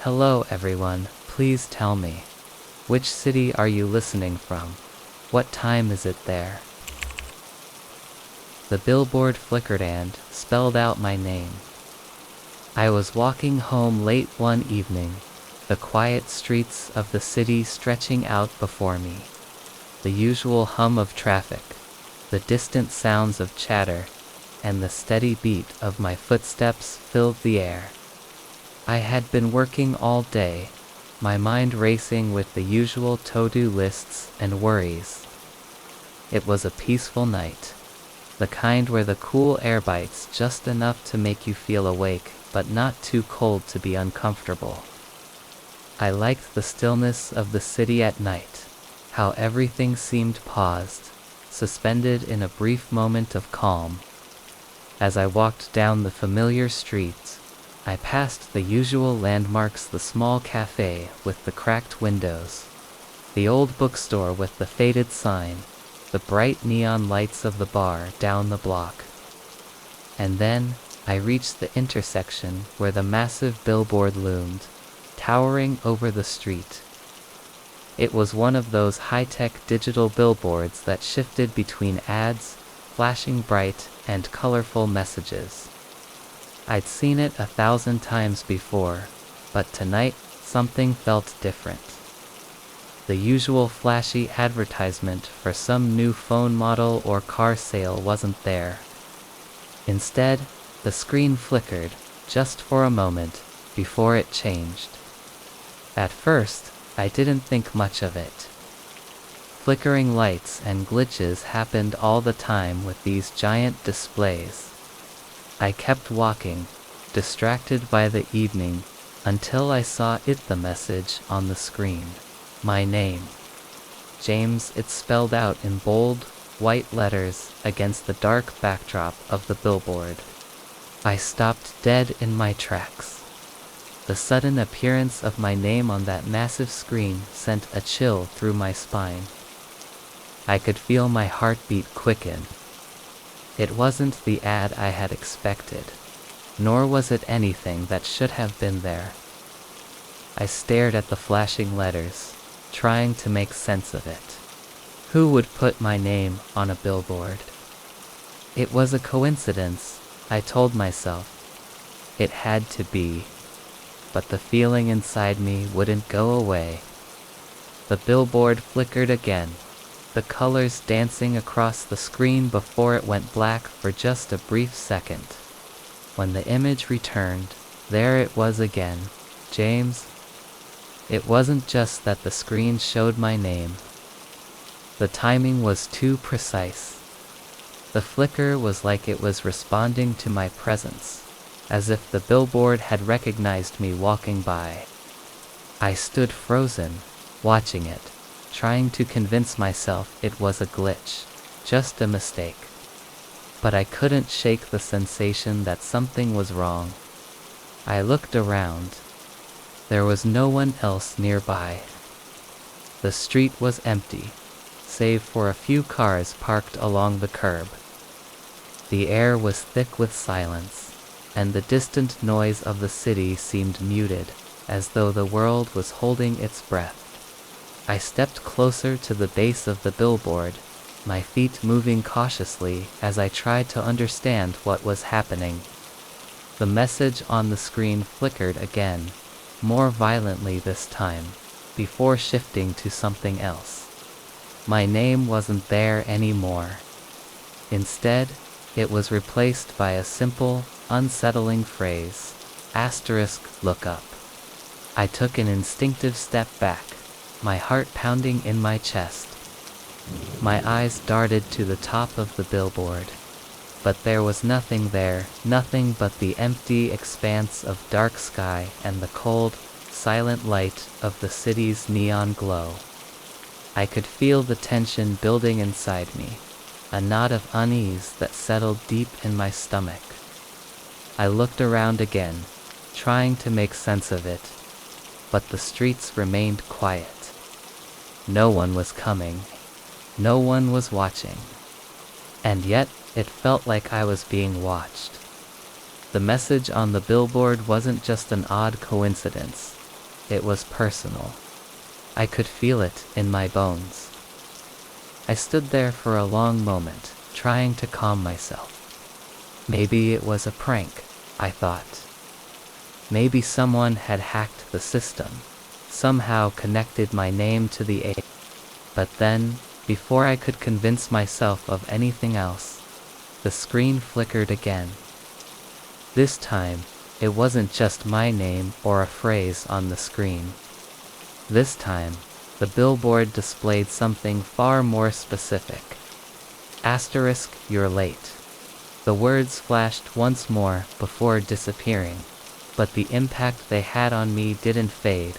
Hello everyone, please tell me. Which city are you listening from? What time is it there? The billboard flickered and spelled out my name. I was walking home late one evening, the quiet streets of the city stretching out before me. The usual hum of traffic, the distant sounds of chatter, and the steady beat of my footsteps filled the air. I had been working all day, my mind racing with the usual to-do lists and worries. It was a peaceful night, the kind where the cool air bites just enough to make you feel awake, but not too cold to be uncomfortable. I liked the stillness of the city at night, how everything seemed paused, suspended in a brief moment of calm. As I walked down the familiar streets, I passed the usual landmarks: the small cafe with the cracked windows, the old bookstore with the faded sign, the bright neon lights of the bar down the block. And then I reached the intersection where the massive billboard loomed, towering over the street. It was one of those high-tech digital billboards that shifted between ads, flashing bright and colorful messages. I'd seen it 1,000 times before, but tonight something felt different. The usual flashy advertisement for some new phone model or car sale wasn't there. Instead, the screen flickered, just for a moment, before it changed. At first, I didn't think much of it. Flickering lights and glitches happened all the time with these giant displays. I kept walking, distracted by the evening, until I saw the message on the screen. My name. James, it spelled out in bold, white letters against the dark backdrop of the billboard. I stopped dead in my tracks. The sudden appearance of my name on that massive screen sent a chill through my spine. I could feel my heartbeat quicken. It wasn't the ad I had expected, nor was it anything that should have been there. I stared at the flashing letters, trying to make sense of it. Who would put my name on a billboard? It was a coincidence, I told myself. It had to be. But the feeling inside me wouldn't go away. The billboard flickered again, the colors dancing across the screen before it went black for just a brief second. When the image returned, there it was again, James. It wasn't just that the screen showed my name. The timing was too precise. The flicker was like it was responding to my presence, as if the billboard had recognized me walking by. I stood frozen, watching it, trying to convince myself it was a glitch, just a mistake. But I couldn't shake the sensation that something was wrong. I looked around. There was no one else nearby. The street was empty, save for a few cars parked along the curb. The air was thick with silence, and the distant noise of the city seemed muted, as though the world was holding its breath. I stepped closer to the base of the billboard, my feet moving cautiously as I tried to understand what was happening. The message on the screen flickered again, more violently this time, before shifting to something else. My name wasn't there anymore. Instead, it was replaced by a simple, unsettling phrase, *look up. I took an instinctive step back, my heart pounding in my chest. My eyes darted to the top of the billboard, but there was nothing there, nothing but the empty expanse of dark sky and the cold, silent light of the city's neon glow. I could feel the tension building inside me, a knot of unease that settled deep in my stomach. I looked around again, trying to make sense of it, but the streets remained quiet. No one was coming. No one was watching. And yet, it felt like I was being watched. The message on the billboard wasn't just an odd coincidence. It was personal. I could feel it in my bones. I stood there for a long moment, trying to calm myself. Maybe it was a prank, I thought. Maybe someone had hacked the system, somehow connected my name to the A. But then, before I could convince myself of anything else, the screen flickered again. This time, it wasn't just my name or a phrase on the screen. This time, the billboard displayed something far more specific. Asterisk, you're late. The words flashed once more before disappearing, but the impact they had on me didn't fade.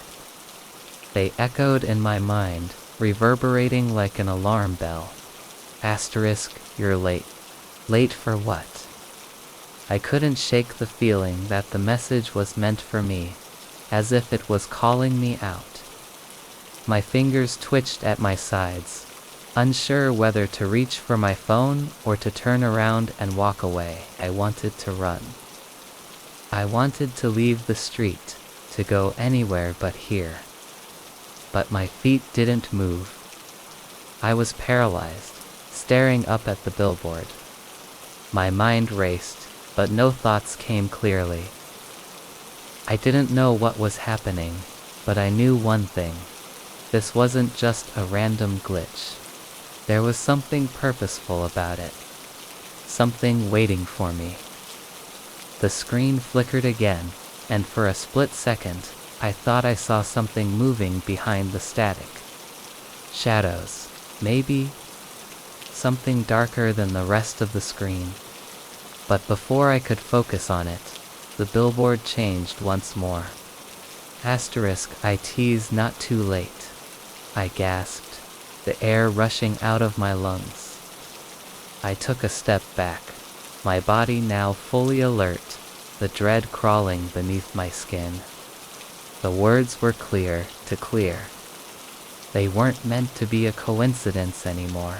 They echoed in my mind, reverberating like an alarm bell. Asterisk, you're late. Late for what? I couldn't shake the feeling that the message was meant for me, as if it was calling me out. My fingers twitched at my sides, unsure whether to reach for my phone or to turn around and walk away. I wanted to run. I wanted to leave the street, to go anywhere but here. But my feet didn't move. I was paralyzed, staring up at the billboard. My mind raced, but no thoughts came clearly. I didn't know what was happening, but I knew one thing. This wasn't just a random glitch. There was something purposeful about it. Something waiting for me. The screen flickered again, and for a split second, I thought I saw something moving behind the static. Shadows, maybe? Something darker than the rest of the screen. But before I could focus on it, the billboard changed once more. Asterisk, IT's not too late. I gasped, the air rushing out of my lungs. I took a step back, my body now fully alert, the dread crawling beneath my skin. The words were clear. They weren't meant to be a coincidence anymore.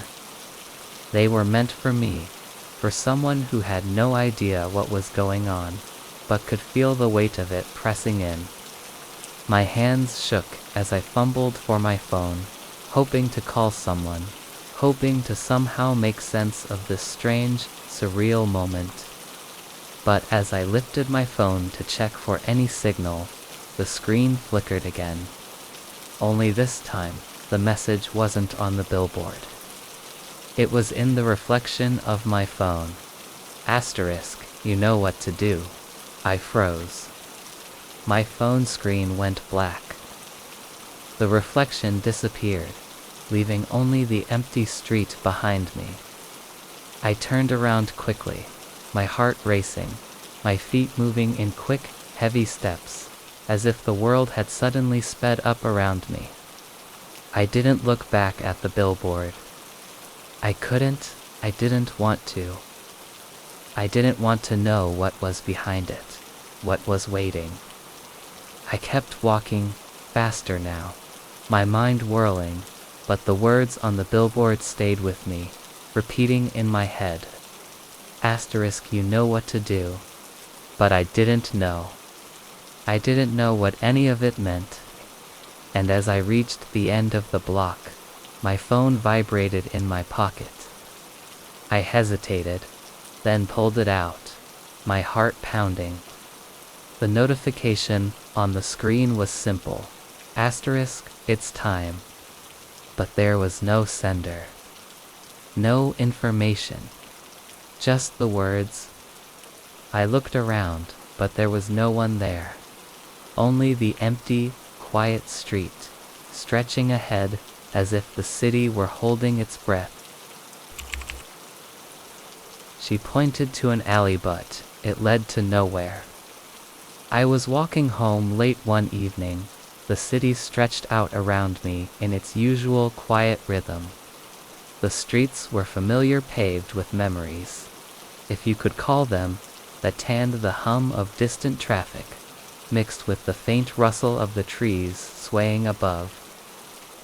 They were meant for me, for someone who had no idea what was going on, but could feel the weight of it pressing in. My hands shook as I fumbled for my phone, hoping to call someone, hoping to somehow make sense of this strange, surreal moment. But as I lifted my phone to check for any signal, the screen flickered again. Only this time, the message wasn't on the billboard. It was in the reflection of my phone. Asterisk, you know what to do. I froze. My phone screen went black. The reflection disappeared, leaving only the empty street behind me. I turned around quickly, my heart racing, my feet moving in quick, heavy steps, as if the world had suddenly sped up around me. I didn't look back at the billboard. I didn't want to. I didn't want to know what was behind it, what was waiting. I kept walking, faster now, my mind whirling, but the words on the billboard stayed with me, repeating in my head. Asterisk, you know what to do. But I didn't know. I didn't know what any of it meant. And as I reached the end of the block, my phone vibrated in my pocket. I hesitated, then pulled it out, my heart pounding. The notification on the screen was simple. Asterisk, it's time. But there was no sender. No information. Just the words. I looked around, but there was no one there. Only the empty, quiet street, stretching ahead as if the city were holding its breath. She pointed to an alley, but it led to nowhere. I was walking home late one evening. The city stretched out around me in its usual quiet rhythm. The streets were familiar, paved with memories, if you could call them, that tanned the hum of distant traffic, mixed with the faint rustle of the trees swaying above.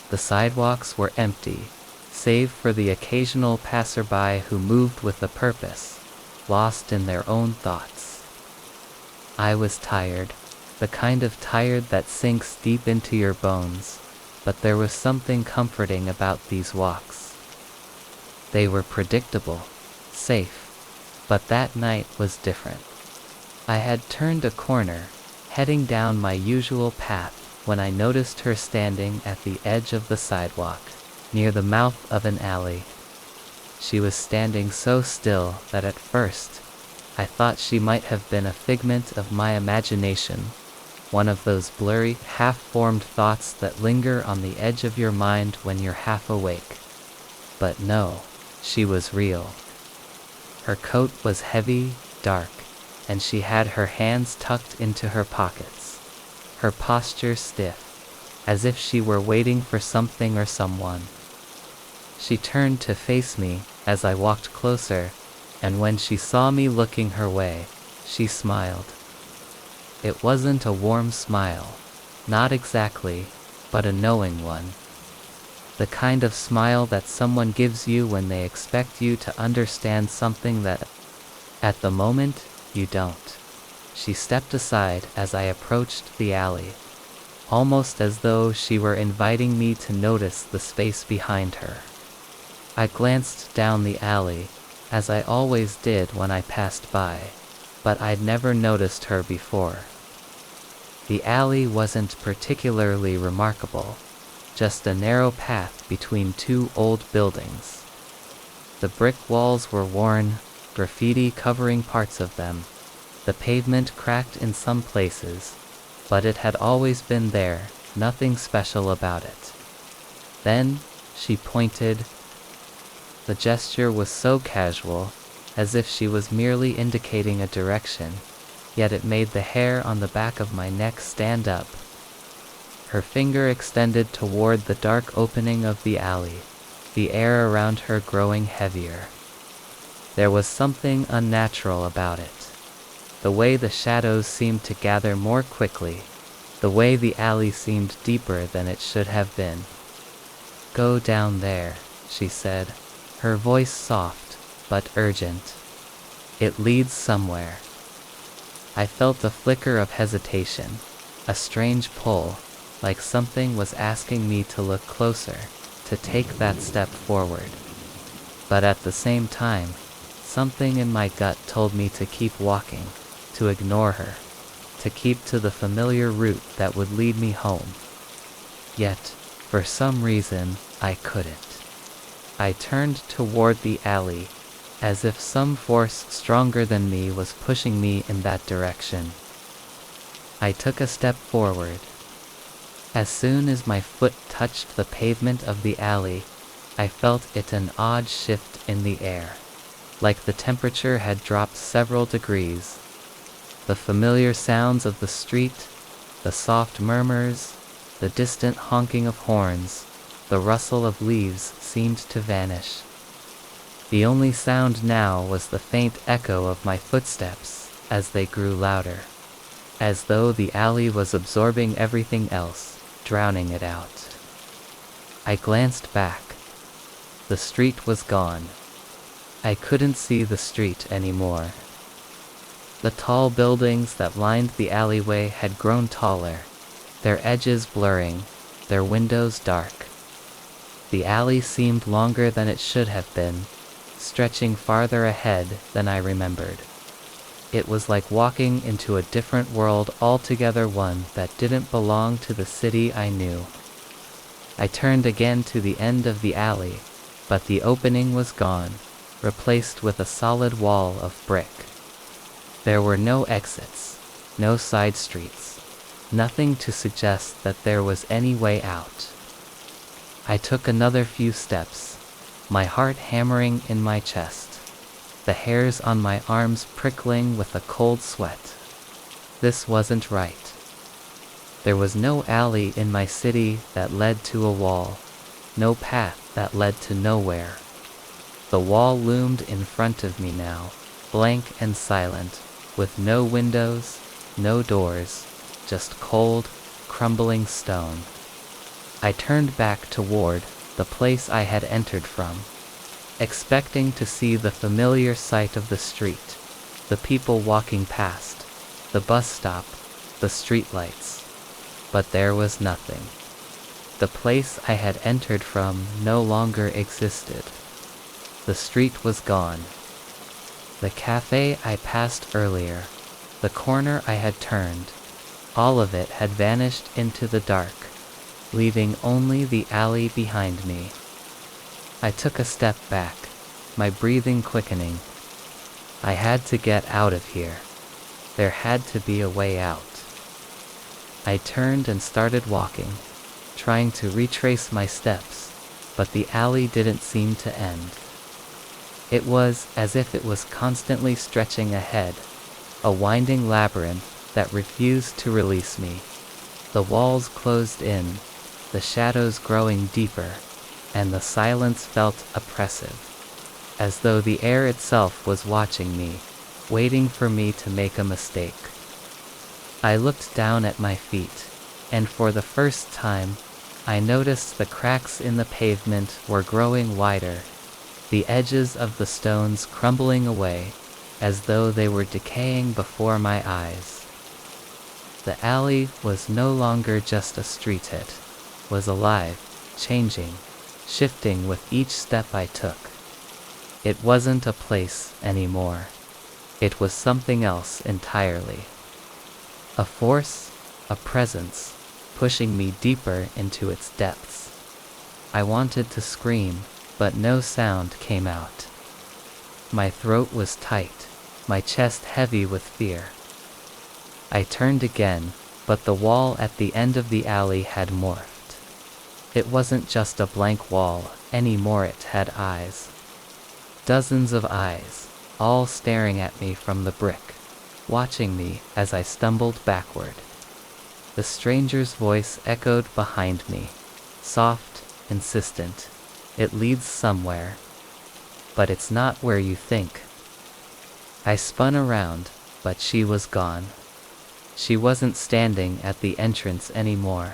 The sidewalks were empty, save for the occasional passerby who moved with a purpose, lost in their own thoughts. I was tired. the kind of tired that sinks deep into your bones, but there was something comforting about these walks. They were predictable, safe, but that night was different. I had turned a corner, heading down my usual path, when I noticed her standing at the edge of the sidewalk, near the mouth of an alley. She was standing so still that at first, I thought she might have been a figment of my imagination, one of those blurry, half-formed thoughts that linger on the edge of your mind when you're half awake. But no, she was real. Her coat was heavy, dark, and she had her hands tucked into her pockets, her posture stiff, as if she were waiting for something or someone. She turned to face me as I walked closer, and when she saw me looking her way, she smiled. It wasn't a warm smile, not exactly, but a knowing one. The kind of smile that someone gives you when they expect you to understand something that, at the moment, you don't. She stepped aside as I approached the alley, almost as though she were inviting me to notice the space behind her. I glanced down the alley, as I always did when I passed by, but I'd never noticed her before. The alley wasn't particularly remarkable, just a narrow path between two old buildings. The brick walls were worn, graffiti covering parts of them, the pavement cracked in some places, but it had always been there, nothing special about it. Then, she pointed. The gesture was so casual, as if she was merely indicating a direction, yet it made the hair on the back of my neck stand up. Her finger extended toward the dark opening of the alley, the air around her growing heavier. There was something unnatural about it. The way the shadows seemed to gather more quickly, the way the alley seemed deeper than it should have been. "Go down there," she said, her voice soft, but urgent. "It leads somewhere." I felt a flicker of hesitation, a strange pull, like something was asking me to look closer, to take that step forward. But at the same time, something in my gut told me to keep walking, to ignore her, to keep to the familiar route that would lead me home. Yet, for some reason, I couldn't. I turned toward the alley, as if some force stronger than me was pushing me in that direction. I took a step forward. As soon as my foot touched the pavement of the alley, I felt it an odd shift in the air, like the temperature had dropped several degrees. The familiar sounds of the street, the soft murmurs, the distant honking of horns, the rustle of leaves seemed to vanish. The only sound now was the faint echo of my footsteps as they grew louder, as though the alley was absorbing everything else, drowning it out. I glanced back. The street was gone. I couldn't see the street anymore. The tall buildings that lined the alleyway had grown taller, their edges blurring, their windows dark. The alley seemed longer than it should have been, stretching farther ahead than I remembered. It was like walking into a different world altogether, one that didn't belong to the city I knew. I turned again to the end of the alley, but the opening was gone, replaced with a solid wall of brick. There were no exits, no side streets, nothing to suggest that there was any way out. I took another few steps, my heart hammering in my chest, the hairs on my arms prickling with a cold sweat. This wasn't right. There was no alley in my city that led to a wall, no path that led to nowhere. The wall loomed in front of me now, blank and silent, with no windows, no doors, just cold, crumbling stone. I turned back toward the place I had entered from, expecting to see the familiar sight of the street, the people walking past, the bus stop, the streetlights. But there was nothing. The place I had entered from no longer existed. The street was gone. The cafe I passed earlier, the corner I had turned, all of it had vanished into the dark, leaving only the alley behind me. I took a step back, my breathing quickening. I had to get out of here. There had to be a way out. I turned and started walking, trying to retrace my steps, but the alley didn't seem to end. It was as if it was constantly stretching ahead, a winding labyrinth that refused to release me. The walls closed in, the shadows growing deeper, and the silence felt oppressive, as though the air itself was watching me, waiting for me to make a mistake. I looked down at my feet, and for the first time, I noticed the cracks in the pavement were growing wider, the edges of the stones crumbling away, as though they were decaying before my eyes. The alley was no longer just a street, it was alive, changing, shifting with each step I took. It wasn't a place anymore. It was something else entirely. A force, a presence, pushing me deeper into its depths. I wanted to scream, but no sound came out. My throat was tight, my chest heavy with fear. I turned again, but the wall at the end of the alley had morphed. It wasn't just a blank wall anymore, it had eyes. Dozens of eyes, all staring at me from the brick, watching me as I stumbled backward. The stranger's voice echoed behind me, soft, insistent. It leads somewhere. But it's not where you think. I spun around, but she was gone. She wasn't standing at the entrance anymore.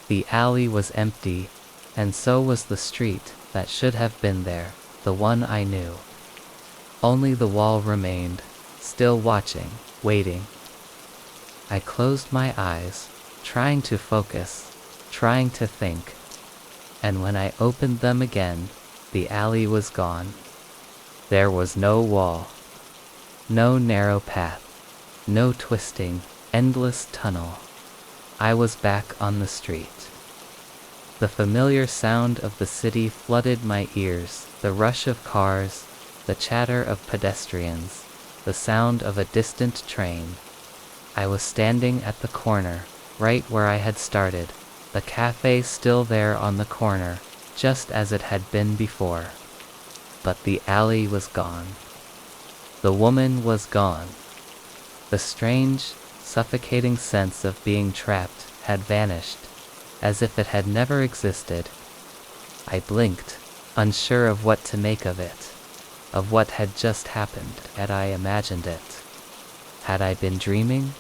The alley was empty, and so was the street that should have been there, the one I knew. Only the wall remained, still watching, waiting. I closed my eyes, trying to focus, trying to think, and when I opened them again, the alley was gone. There was no wall, no narrow path, no twisting, endless tunnel. I was back on the street. The familiar sound of the city flooded my ears, the rush of cars, the chatter of pedestrians, the sound of a distant train. I was standing at the corner, right where I had started, the cafe still there on the corner, just as it had been before. But the alley was gone. The woman was gone. The strange, suffocating sense of being trapped had vanished, as if it had never existed. I blinked, unsure of what to make of it, of what had just happened. Had I imagined it? Had I been dreaming?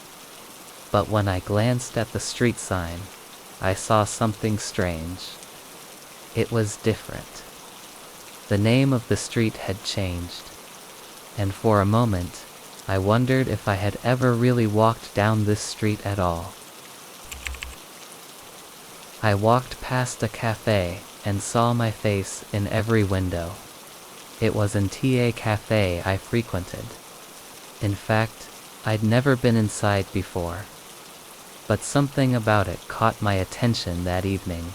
But when I glanced at the street sign, I saw something strange. It was different. The name of the street had changed, and for a moment, I wondered if I had ever really walked down this street at all. I walked past a cafe and saw my face in every window. It was an TA cafe I frequented. In fact, I'd never been inside before. But something about it caught my attention that evening.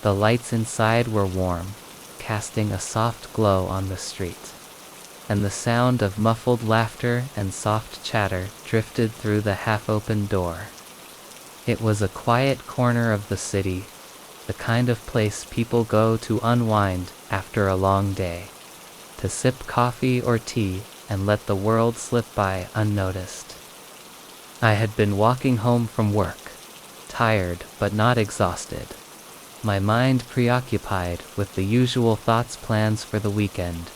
The lights inside were warm, casting a soft glow on the street, and the sound of muffled laughter and soft chatter drifted through the half-open door. It was a quiet corner of the city, the kind of place people go to unwind after a long day, to sip coffee or tea and let the world slip by unnoticed. I had been walking home from work, tired but not exhausted, my mind preoccupied with the usual thoughts, plans for the weekend,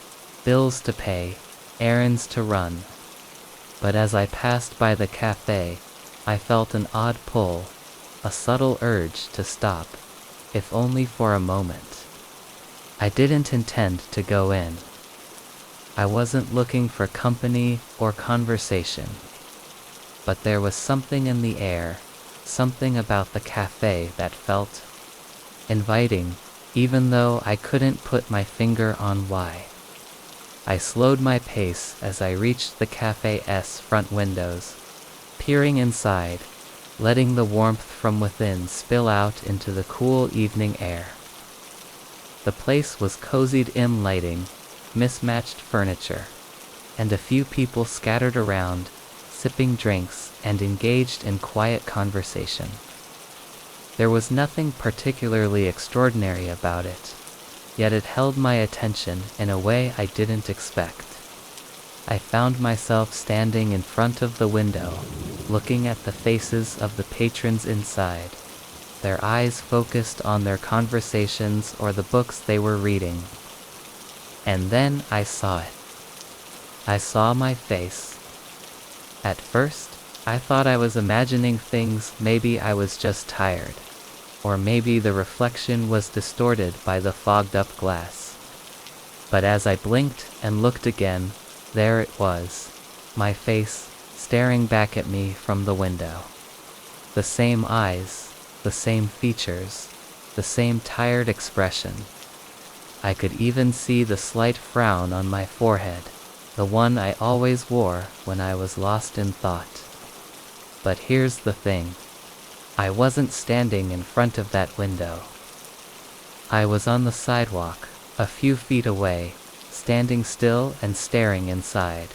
bills to pay, errands to run. But as I passed by the cafe, I felt an odd pull, a subtle urge to stop, if only for a moment. I didn't intend to go in. I wasn't looking for company or conversation. but there was something in the air, something about the cafe that felt inviting, even though I couldn't put my finger on why. I slowed my pace as I reached the cafe's front windows, peering inside, letting the warmth from within spill out into the cool evening air. The place was cozy dim lighting, mismatched furniture, and a few people scattered around, sipping drinks and engaged in quiet conversation. There was nothing particularly extraordinary about it, yet it held my attention in a way I didn't expect. I found myself standing in front of the window, looking at the faces of the patrons inside, their eyes focused on their conversations or the books they were reading. And then I saw it. I saw my face. At first, I thought I was imagining things. Maybe I was just tired, or maybe the reflection was distorted by the fogged-up glass. But as I blinked and looked again, there it was, my face, staring back at me from the window. The same eyes, the same features, the same tired expression. I could even see the slight frown on my forehead, the one I always wore when I was lost in thought. But here's the thing. I wasn't standing in front of that window. I was on the sidewalk, a few feet away, standing still and staring inside.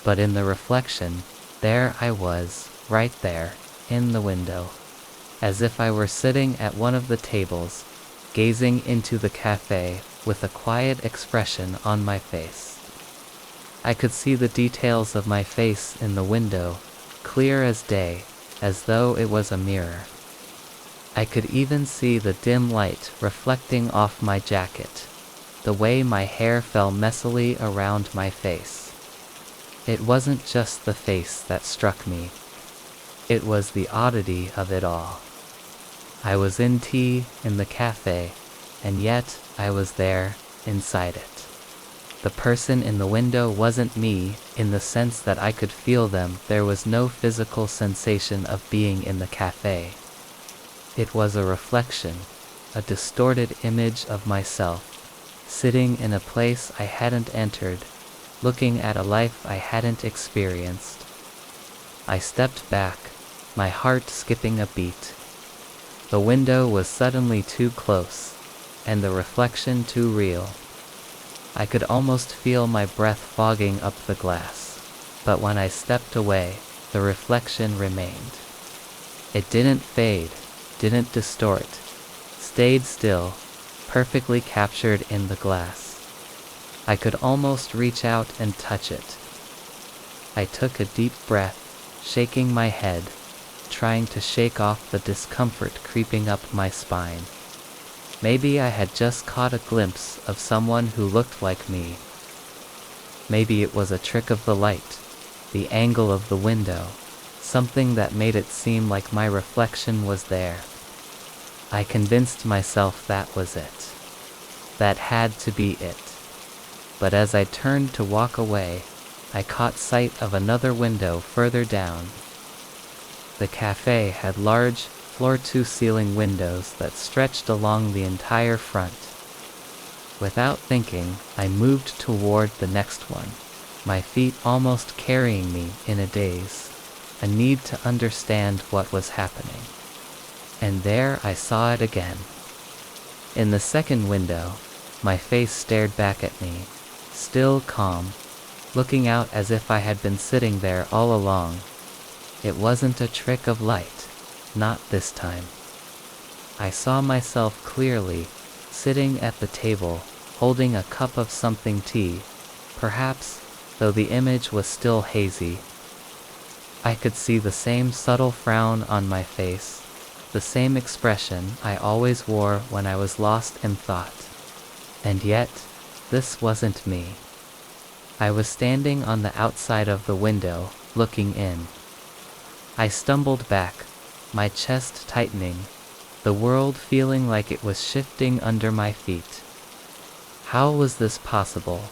But in the reflection, there I was, right there, in the window, as if I were sitting at one of the tables, gazing into the cafe with a quiet expression on my face. I could see the details of my face in the window, clear as day, as though it was a mirror. I could even see the dim light reflecting off my jacket, the way my hair fell messily around my face. It wasn't just the face that struck me. It was the oddity of it all. I was in tea in the cafe, and yet I was there, inside it. The person in the window wasn't me, in the sense that I could feel them. There was no physical sensation of being in the cafe. It was a reflection, a distorted image of myself, sitting in a place I hadn't entered, looking at a life I hadn't experienced. I stepped back, my heart skipping a beat. The window was suddenly too close, and the reflection too real. I could almost feel my breath fogging up the glass, but when I stepped away, the reflection remained. It didn't fade, didn't distort, stayed still, perfectly captured in the glass. I could almost reach out and touch it. I took a deep breath, shaking my head, trying to shake off the discomfort creeping up my spine. Maybe I had just caught a glimpse of someone who looked like me. Maybe it was a trick of the light, the angle of the window, something that made it seem like my reflection was there. I convinced myself that was it. That had to be it. But as I turned to walk away, I caught sight of another window further down. The cafe had large, floor-to-ceiling windows that stretched along the entire front. Without thinking, I moved toward the next one, my feet almost carrying me in a daze, a need to understand what was happening. And there I saw it again. In the second window, my face stared back at me, still calm, looking out as if I had been sitting there all along. It wasn't a trick of light, not this time. I saw myself clearly, sitting at the table, holding a cup of something tea, perhaps, though the image was still hazy. I could see the same subtle frown on my face, the same expression I always wore when I was lost in thought. And yet, this wasn't me. I was standing on the outside of the window, looking in. I stumbled back, my chest tightening, the world feeling like it was shifting under my feet. How was this possible?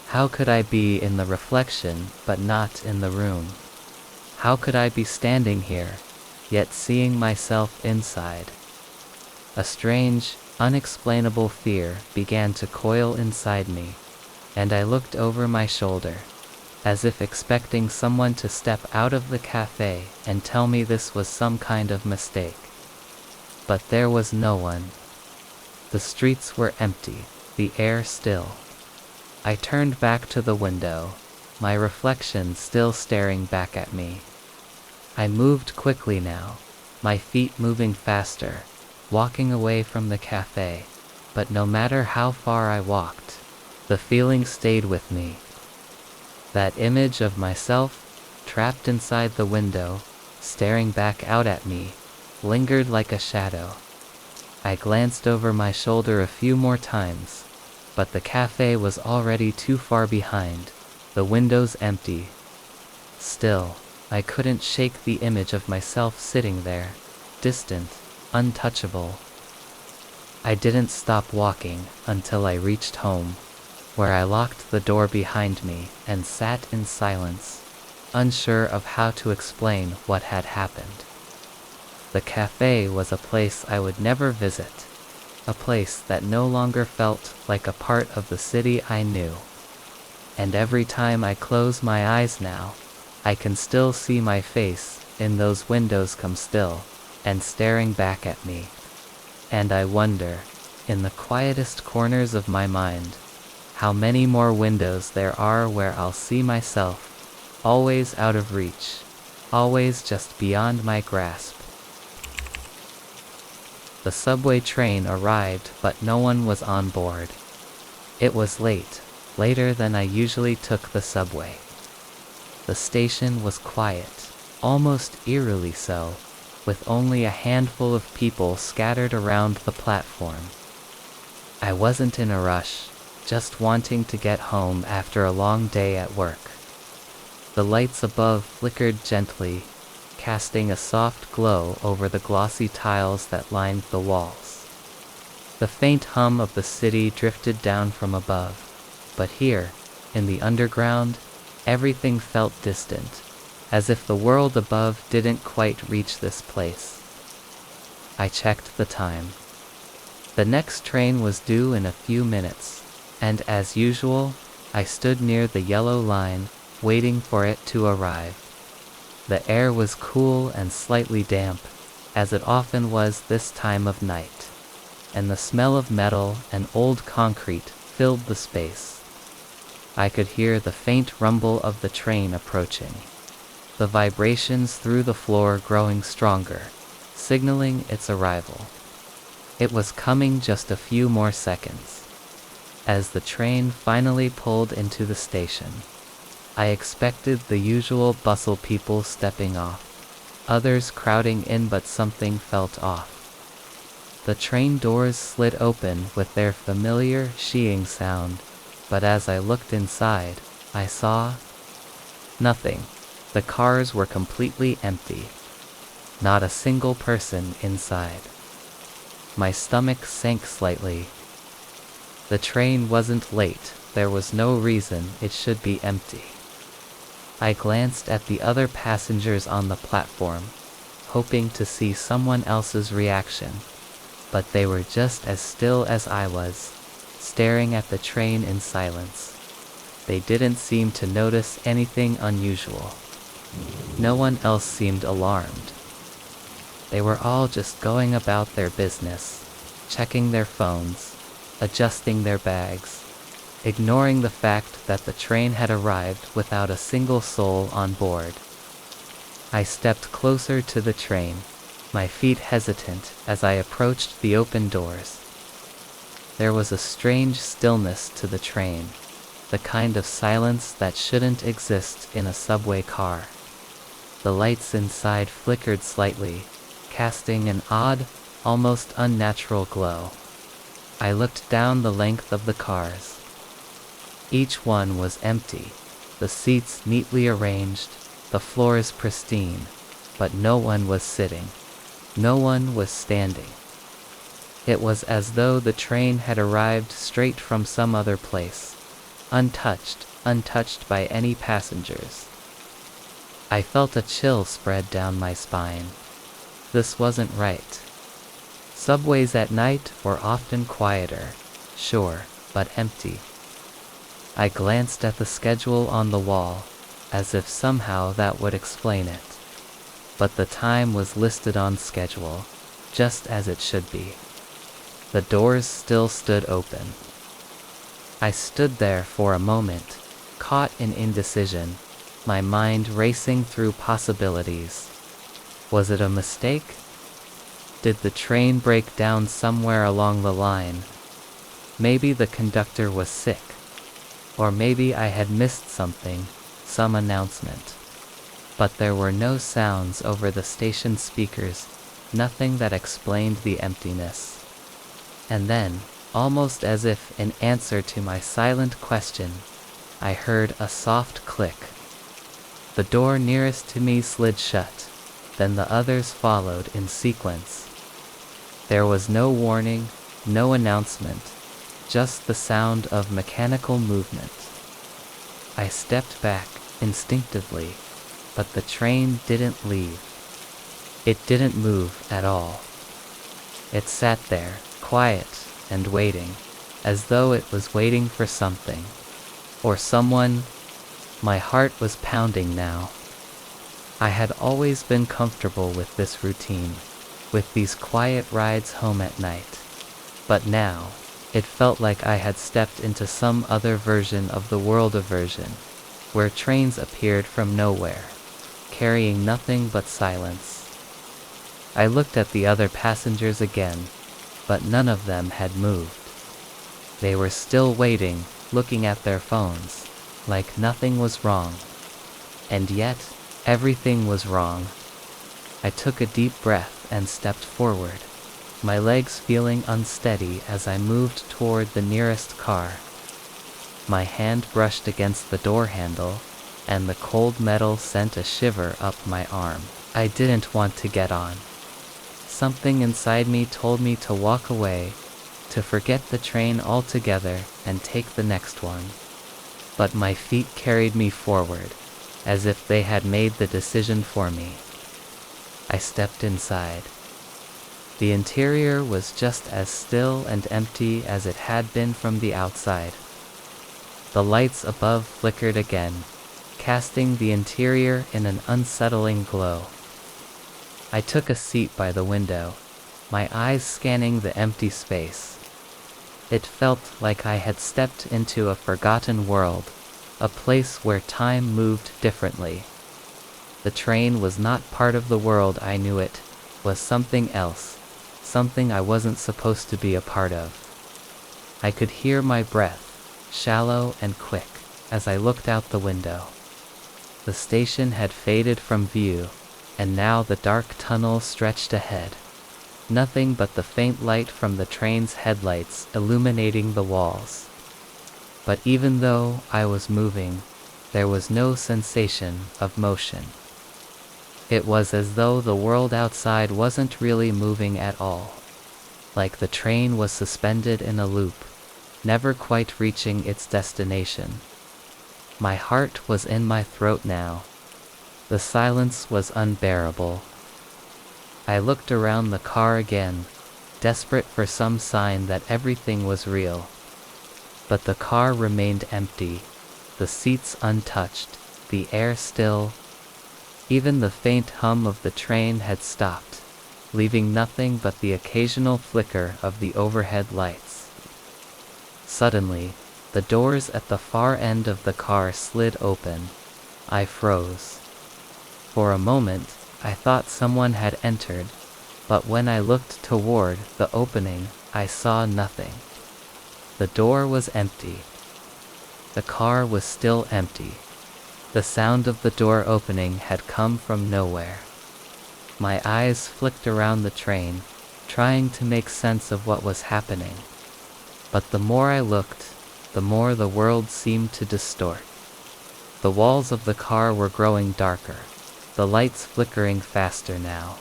How could I be in the reflection but not in the room? How could I be standing here, yet seeing myself inside? A strange, unexplainable fear began to coil inside me, and I looked over my shoulder, as if expecting someone to step out of the cafe and tell me this was some kind of mistake. But there was no one. The streets were empty, the air still. I turned back to the window, my reflection still staring back at me. I moved quickly now, my feet moving faster, walking away from the cafe, but no matter how far I walked, the feeling stayed with me. That image of myself, trapped inside the window, staring back out at me, lingered like a shadow. I glanced over my shoulder a few more times, but the cafe was already too far behind, the windows empty. Still, I couldn't shake the image of myself sitting there, distant, untouchable. I didn't stop walking until I reached home, where I locked the door behind me and sat in silence, unsure of how to explain what had happened. The cafe was a place I would never visit, a place that no longer felt like a part of the city I knew. And every time I close my eyes now, I can still see my face in those windows come still and staring back at me. And I wonder, in the quietest corners of my mind, how many more windows there are where I'll see myself, always out of reach, always just beyond my grasp. The subway train arrived, but no one was on board. It was late, later than I usually took the subway. The station was quiet, almost eerily so, with only a handful of people scattered around the platform. I wasn't in a rush, just wanting to get home after a long day at work. The lights above flickered gently, casting a soft glow over the glossy tiles that lined the walls. The faint hum of the city drifted down from above, but here, in the underground, everything felt distant, as if the world above didn't quite reach this place. I checked the time. The next train was due in a few minutes, and as usual, I stood near the yellow line, waiting for it to arrive. The air was cool and slightly damp, as it often was this time of night, and the smell of metal and old concrete filled the space. I could hear the faint rumble of the train approaching, the vibrations through the floor growing stronger, signaling its arrival. It was coming just a few more seconds. As the train finally pulled into the station, I expected the usual bustle, people stepping off, others crowding in, but something felt off. The train doors slid open with their familiar sheeing sound, but as I looked inside, I saw nothing. The cars were completely empty. Not a single person inside. My stomach sank slightly. The train wasn't late, there was no reason it should be empty. I glanced at the other passengers on the platform, hoping to see someone else's reaction, but they were just as still as I was, staring at the train in silence. They didn't seem to notice anything unusual. No one else seemed alarmed. They were all just going about their business, checking their phones, adjusting their bags, ignoring the fact that the train had arrived without a single soul on board. I stepped closer to the train, my feet hesitant as I approached the open doors. There was a strange stillness to the train, the kind of silence that shouldn't exist in a subway car. The lights inside flickered slightly, casting an odd, almost unnatural glow. I looked down the length of the cars. Each one was empty, the seats neatly arranged, the floors pristine, but no one was sitting. No one was standing. It was as though the train had arrived straight from some other place, untouched by any passengers. I felt a chill spread down my spine. This wasn't right. Subways at night were often quieter, sure, but empty. I glanced at the schedule on the wall, as if somehow that would explain it. But the time was listed on schedule, just as it should be. The doors still stood open. I stood there for a moment, caught in indecision, my mind racing through possibilities. Was it a mistake? Did the train break down somewhere along the line? Maybe the conductor was sick. Or maybe I had missed something, some announcement. But there were no sounds over the station speakers, nothing that explained the emptiness. And then, almost as if in answer to my silent question, I heard a soft click. The door nearest to me slid shut, then the others followed in sequence. There was no warning, no announcement, just the sound of mechanical movement. I stepped back instinctively, but the train didn't leave. It didn't move at all. It sat there, quiet and waiting, as though it was waiting for something. Or someone. My heart was pounding now. I had always been comfortable with this routine, with these quiet rides home at night. But now, it felt like I had stepped into some other version of the world aversion, where trains appeared from nowhere, carrying nothing but silence. I looked at the other passengers again, but none of them had moved. They were still waiting, looking at their phones, like nothing was wrong. And yet, everything was wrong. I took a deep breath and stepped forward, my legs feeling unsteady as I moved toward the nearest car. My hand brushed against the door handle, and the cold metal sent a shiver up my arm. I didn't want to get on. Something inside me told me to walk away, to forget the train altogether and take the next one. But my feet carried me forward, as if they had made the decision for me. I stepped inside. The interior was just as still and empty as it had been from the outside. The lights above flickered again, casting the interior in an unsettling glow. I took a seat by the window, my eyes scanning the empty space. It felt like I had stepped into a forgotten world, a place where time moved differently. The train was not part of the world I knew it, was something else, something I wasn't supposed to be a part of. I could hear my breath, shallow and quick, as I looked out the window. The station had faded from view, and now the dark tunnel stretched ahead. Nothing but the faint light from the train's headlights illuminating the walls. But even though I was moving, there was no sensation of motion. It was as though the world outside wasn't really moving at all, like the train was suspended in a loop, never quite reaching its destination. My heart was in my throat now. The silence was unbearable. I looked around the car again, desperate for some sign that everything was real. But the car remained empty, the seats untouched, the air still. Even the faint hum of the train had stopped, leaving nothing but the occasional flicker of the overhead lights. Suddenly, the doors at the far end of the car slid open. I froze. For a moment, I thought someone had entered, but when I looked toward the opening, I saw nothing. The door was empty. The car was still empty. The sound of the door opening had come from nowhere. My eyes flicked around the train, trying to make sense of what was happening. But the more I looked, the more the world seemed to distort. The walls of the car were growing darker, the lights flickering faster now,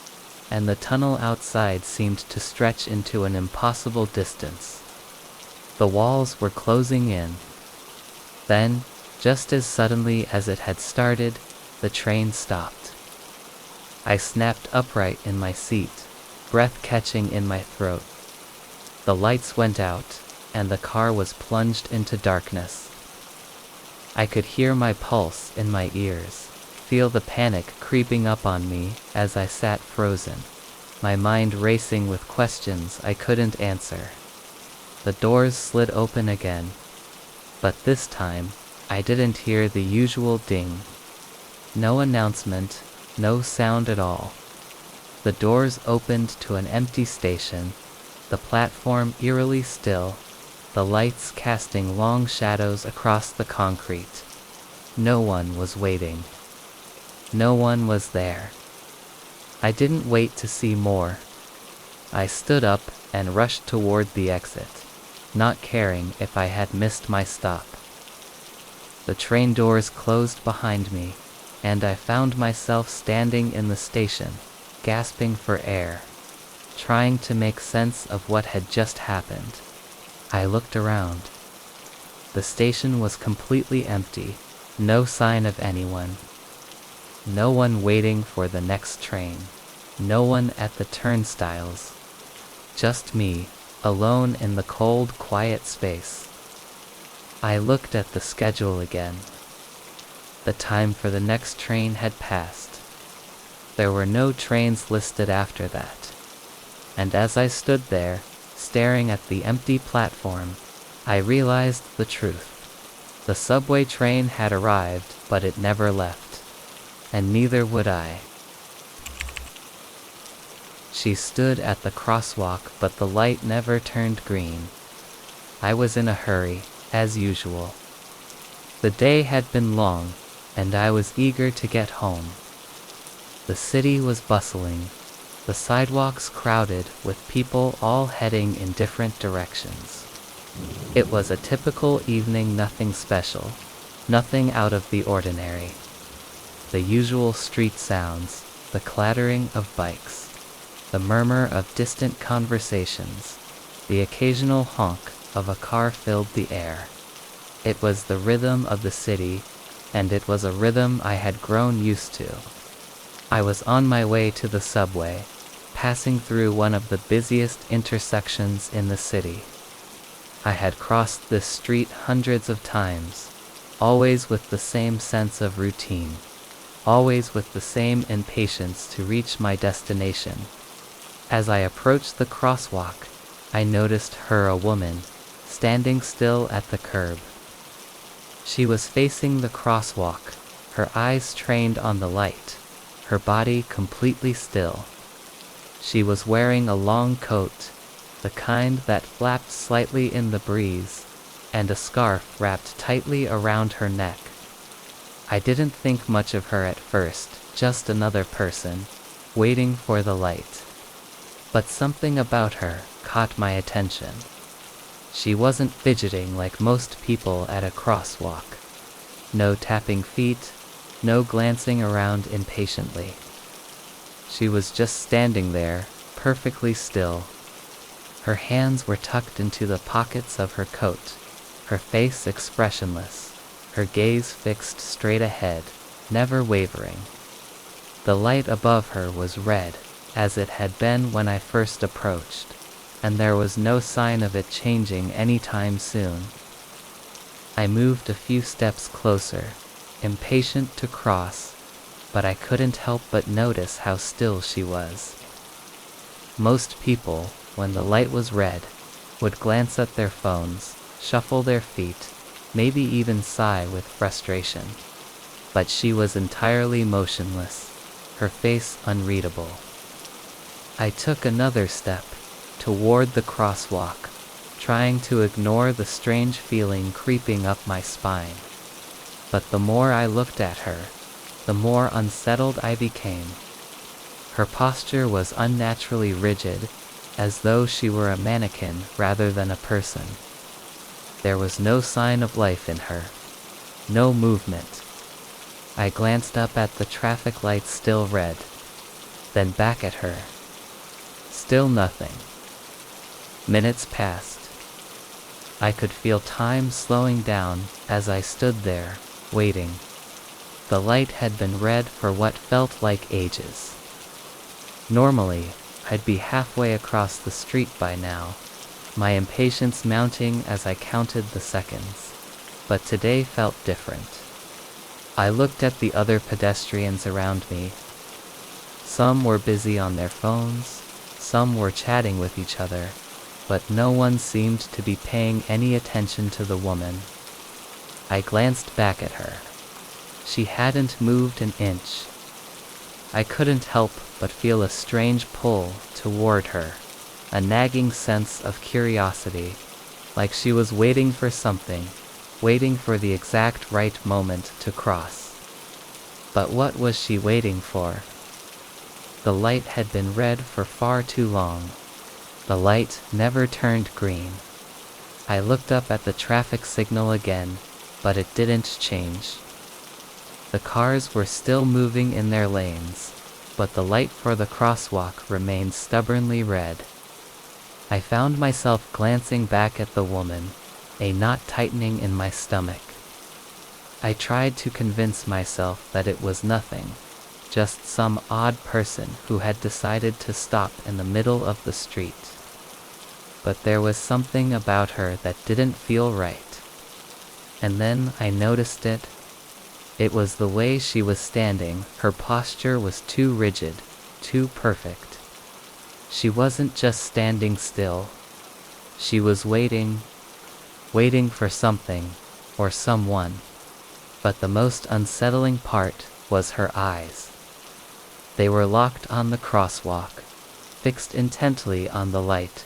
and the tunnel outside seemed to stretch into an impossible distance. The walls were closing in. Then, just as suddenly as it had started, the train stopped. I snapped upright in my seat, breath catching in my throat. The lights went out, and the car was plunged into darkness. I could hear my pulse in my ears, feel the panic creeping up on me as I sat frozen, my mind racing with questions I couldn't answer. The doors slid open again, but this time, I didn't hear the usual ding. No announcement, no sound at all. The doors opened to an empty station, the platform eerily still, the lights casting long shadows across the concrete. No one was waiting. No one was there. I didn't wait to see more. I stood up and rushed toward the exit, not caring if I had missed my stop. The train doors closed behind me, and I found myself standing in the station, gasping for air, trying to make sense of what had just happened. I looked around. The station was completely empty, no sign of anyone. No one waiting for the next train, no one at the turnstiles. Just me, alone in the cold, quiet space. I looked at the schedule again. The time for the next train had passed. There were no trains listed after that. And as I stood there, staring at the empty platform, I realized the truth. The subway train had arrived, but it never left. And neither would I. She stood at the crosswalk, but the light never turned green. I was in a hurry, as usual. The day had been long, and I was eager to get home. The city was bustling, the sidewalks crowded with people all heading in different directions. It was a typical evening, nothing special, nothing out of the ordinary. The usual street sounds, the clattering of bikes, the murmur of distant conversations, the occasional honk of a car filled the air. It was the rhythm of the city, and it was a rhythm I had grown used to. I was on my way to the subway, passing through one of the busiest intersections in the city. I had crossed this street hundreds of times, always with the same sense of routine, always with the same impatience to reach my destination. As I approached the crosswalk, I noticed her, a woman, standing still at the curb. She was facing the crosswalk, her eyes trained on the light, her body completely still. She was wearing a long coat, the kind that flapped slightly in the breeze, and a scarf wrapped tightly around her neck. I didn't think much of her at first, just another person, waiting for the light. But something about her caught my attention. She wasn't fidgeting like most people at a crosswalk. No tapping feet, no glancing around impatiently. She was just standing there, perfectly still. Her hands were tucked into the pockets of her coat, her face expressionless, her gaze fixed straight ahead, never wavering. The light above her was red, as it had been when I first approached, and there was no sign of it changing anytime soon. I moved a few steps closer, impatient to cross, but I couldn't help but notice how still she was. Most people, when the light was red, would glance at their phones, shuffle their feet, maybe even sigh with frustration. But she was entirely motionless, her face unreadable. I took another step, toward the crosswalk, trying to ignore the strange feeling creeping up my spine. But the more I looked at her, the more unsettled I became. Her posture was unnaturally rigid, as though she were a mannequin rather than a person. There was no sign of life in her, no movement. I glanced up at the traffic light, still red, then back at her. Still nothing. Minutes passed. I could feel time slowing down as I stood there, waiting. The light had been red for what felt like ages. Normally, I'd be halfway across the street by now, my impatience mounting as I counted the seconds. But today felt different. I looked at the other pedestrians around me. Some were busy on their phones, some were chatting with each other, but no one seemed to be paying any attention to the woman. I glanced back at her. She hadn't moved an inch. I couldn't help but feel a strange pull toward her, a nagging sense of curiosity, like she was waiting for something, waiting for the exact right moment to cross. But what was she waiting for? The light had been red for far too long. The light never turned green. I looked up at the traffic signal again, but it didn't change. The cars were still moving in their lanes, but the light for the crosswalk remained stubbornly red. I found myself glancing back at the woman, a knot tightening in my stomach. I tried to convince myself that it was nothing, just some odd person who had decided to stop in the middle of the street. But there was something about her that didn't feel right. And then I noticed it. It was the way she was standing. Her posture was too rigid, too perfect. She wasn't just standing still. She was waiting for something, or someone. But the most unsettling part was her eyes. They were locked on the crosswalk, fixed intently on the light,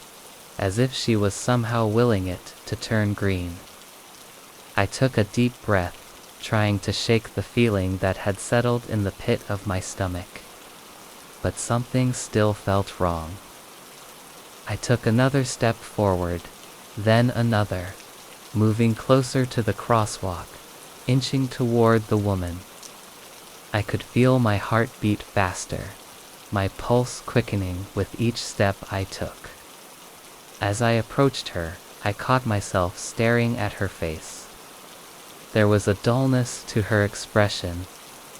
as if she was somehow willing it to turn green. I took a deep breath, trying to shake the feeling that had settled in the pit of my stomach. But something still felt wrong. I took another step forward, then another, moving closer to the crosswalk, inching toward the woman. I could feel my heart beat faster, my pulse quickening with each step I took. As I approached her, I caught myself staring at her face. There was a dullness to her expression,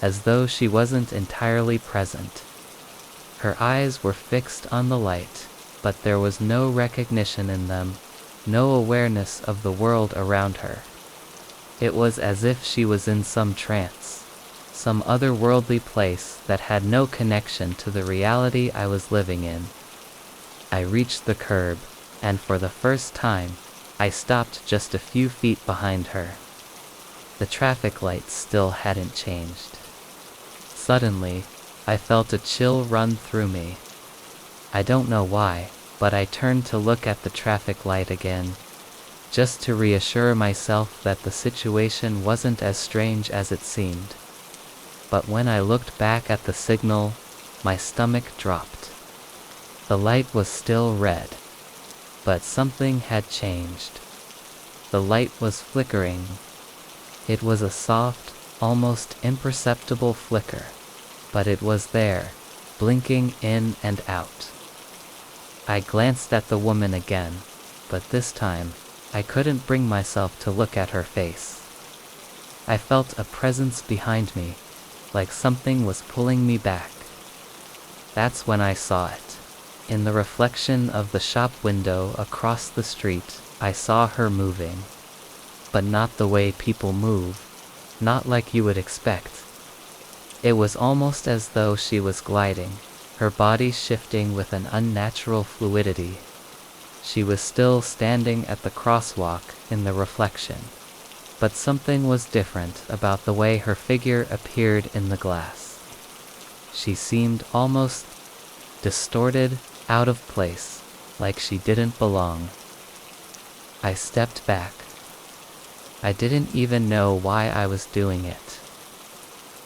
as though she wasn't entirely present. Her eyes were fixed on the light, but there was no recognition in them, no awareness of the world around her. It was as if she was in some trance, some otherworldly place that had no connection to the reality I was living in. I reached the curb, and for the first time, I stopped just a few feet behind her. The traffic lights still hadn't changed. Suddenly, I felt a chill run through me. I don't know why, but I turned to look at the traffic light again, just to reassure myself that the situation wasn't as strange as it seemed. But when I looked back at the signal, my stomach dropped. The light was still red, but something had changed. The light was flickering. It was a soft, almost imperceptible flicker, but it was there, blinking in and out. I glanced at the woman again, but this time, I couldn't bring myself to look at her face. I felt a presence behind me, like something was pulling me back. That's when I saw it. In the reflection of the shop window across the street, I saw her moving. But not the way people move, not like you would expect. It was almost as though she was gliding, her body shifting with an unnatural fluidity. She was still standing at the crosswalk in the reflection, but something was different about the way her figure appeared in the glass. She seemed almost distorted, out of place, like she didn't belong. I stepped back. I didn't even know why I was doing it.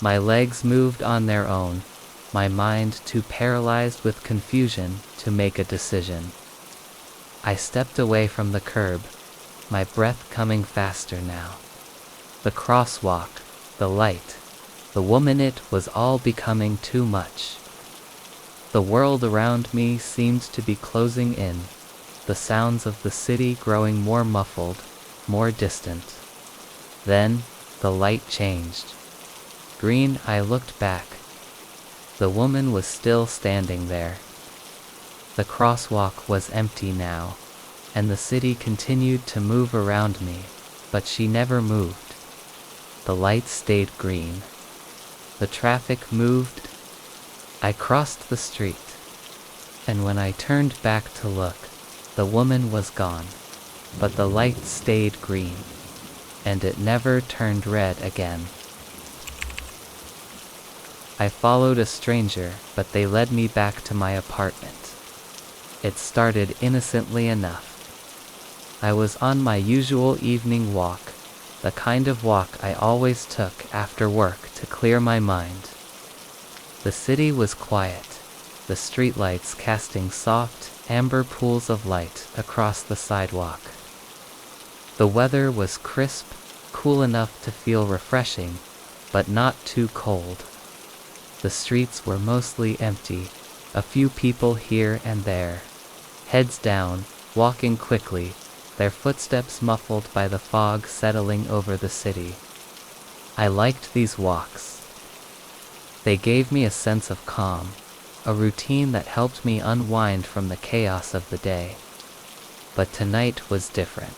My legs moved on their own, my mind too paralyzed with confusion to make a decision. I stepped away from the curb, my breath coming faster now. The crosswalk, the light, the woman, it was all becoming too much. The world around me seemed to be closing in, the sounds of the city growing more muffled, more distant. Then, the light changed. Green. I looked back. The woman was still standing there. The crosswalk was empty now, and the city continued to move around me, but she never moved. The light stayed green. The traffic moved. I crossed the street, and when I turned back to look, the woman was gone, but the light stayed green, and it never turned red again. I followed a stranger, but they led me back to my apartment. It started innocently enough. I was on my usual evening walk, the kind of walk I always took after work to clear my mind. The city was quiet, the streetlights casting soft, amber pools of light across the sidewalk. The weather was crisp, cool enough to feel refreshing, but not too cold. The streets were mostly empty, a few people here and there, heads down, walking quickly, their footsteps muffled by the fog settling over the city. I liked these walks. They gave me a sense of calm, a routine that helped me unwind from the chaos of the day. But tonight was different.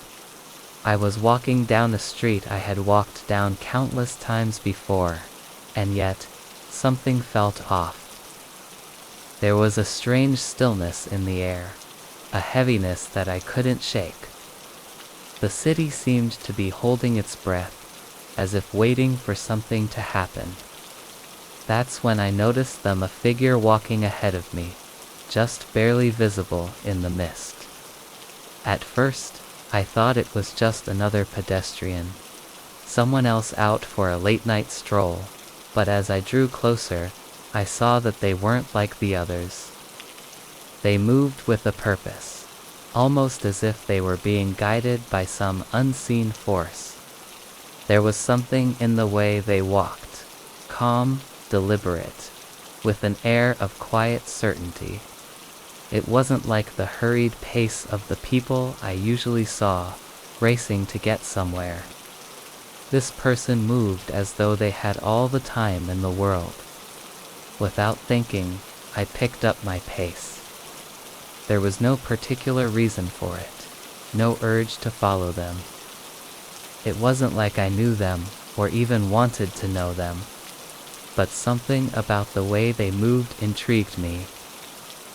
I was walking down a street I had walked down countless times before, and yet, something felt off. There was a strange stillness in the air, a heaviness that I couldn't shake. The city seemed to be holding its breath, as if waiting for something to happen. That's when I noticed a figure walking ahead of me, just barely visible in the mist. At first, I thought it was just another pedestrian, someone else out for a late-night stroll, but as I drew closer, I saw that they weren't like the others. They moved with a purpose, almost as if they were being guided by some unseen force. There was something in the way they walked, calm, deliberate, with an air of quiet certainty. It wasn't like the hurried pace of the people I usually saw, racing to get somewhere. This person moved as though they had all the time in the world. Without thinking, I picked up my pace. There was no particular reason for it, no urge to follow them. It wasn't like I knew them, or even wanted to know them. But something about the way they moved intrigued me.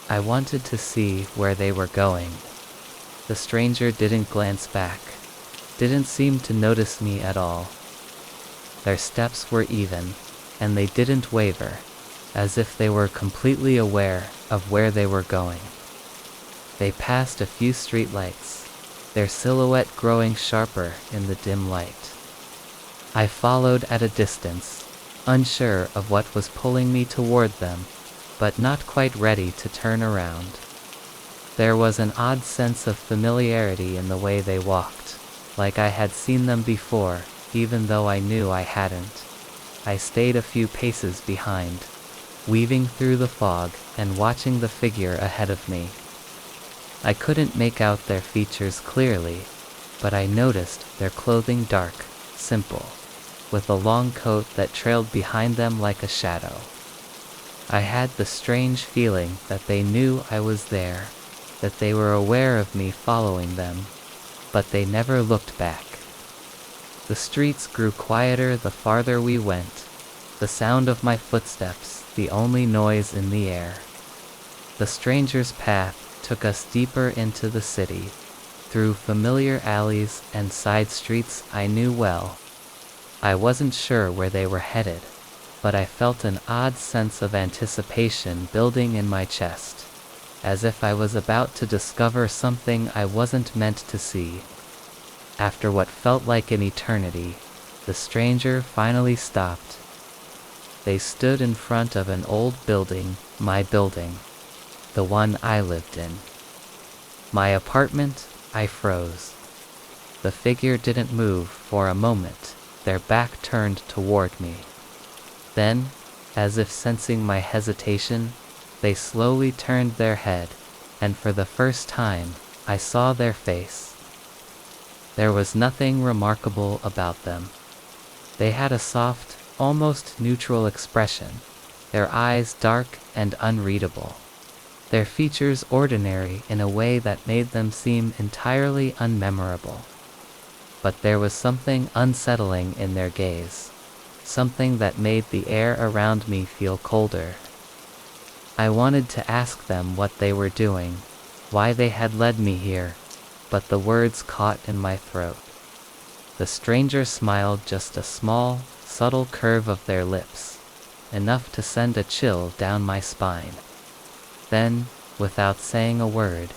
I wanted to see where they were going. The stranger didn't glance back, didn't seem to notice me at all. Their steps were even, and they didn't waver, as if they were completely aware of where they were going. They passed a few streetlights, their silhouette growing sharper in the dim light. I followed at a distance, unsure of what was pulling me toward them, but not quite ready to turn around. There was an odd sense of familiarity in the way they walked, like I had seen them before, even though I knew I hadn't. I stayed a few paces behind, weaving through the fog and watching the figure ahead of me. I couldn't make out their features clearly, but I noticed their clothing dark, simple, with a long coat that trailed behind them like a shadow. I had the strange feeling that they knew I was there, that they were aware of me following them, but they never looked back. The streets grew quieter the farther we went, the sound of my footsteps the only noise in the air. The stranger's path took us deeper into the city, through familiar alleys and side streets I knew well. I wasn't sure where they were headed, but I felt an odd sense of anticipation building in my chest, as if I was about to discover something I wasn't meant to see. After what felt like an eternity, the stranger finally stopped. They stood in front of an old building, my building, the one I lived in. My apartment. I froze. The figure didn't move for a moment, their back turned toward me. Then, as if sensing my hesitation, they slowly turned their head, and for the first time, I saw their face. There was nothing remarkable about them. They had a soft, almost neutral expression, their eyes dark and unreadable, their features ordinary in a way that made them seem entirely unmemorable. But there was something unsettling in their gaze, something that made the air around me feel colder. I wanted to ask them what they were doing, why they had led me here, but the words caught in my throat. The stranger smiled, just a small, subtle curve of their lips, enough to send a chill down my spine. Then, without saying a word,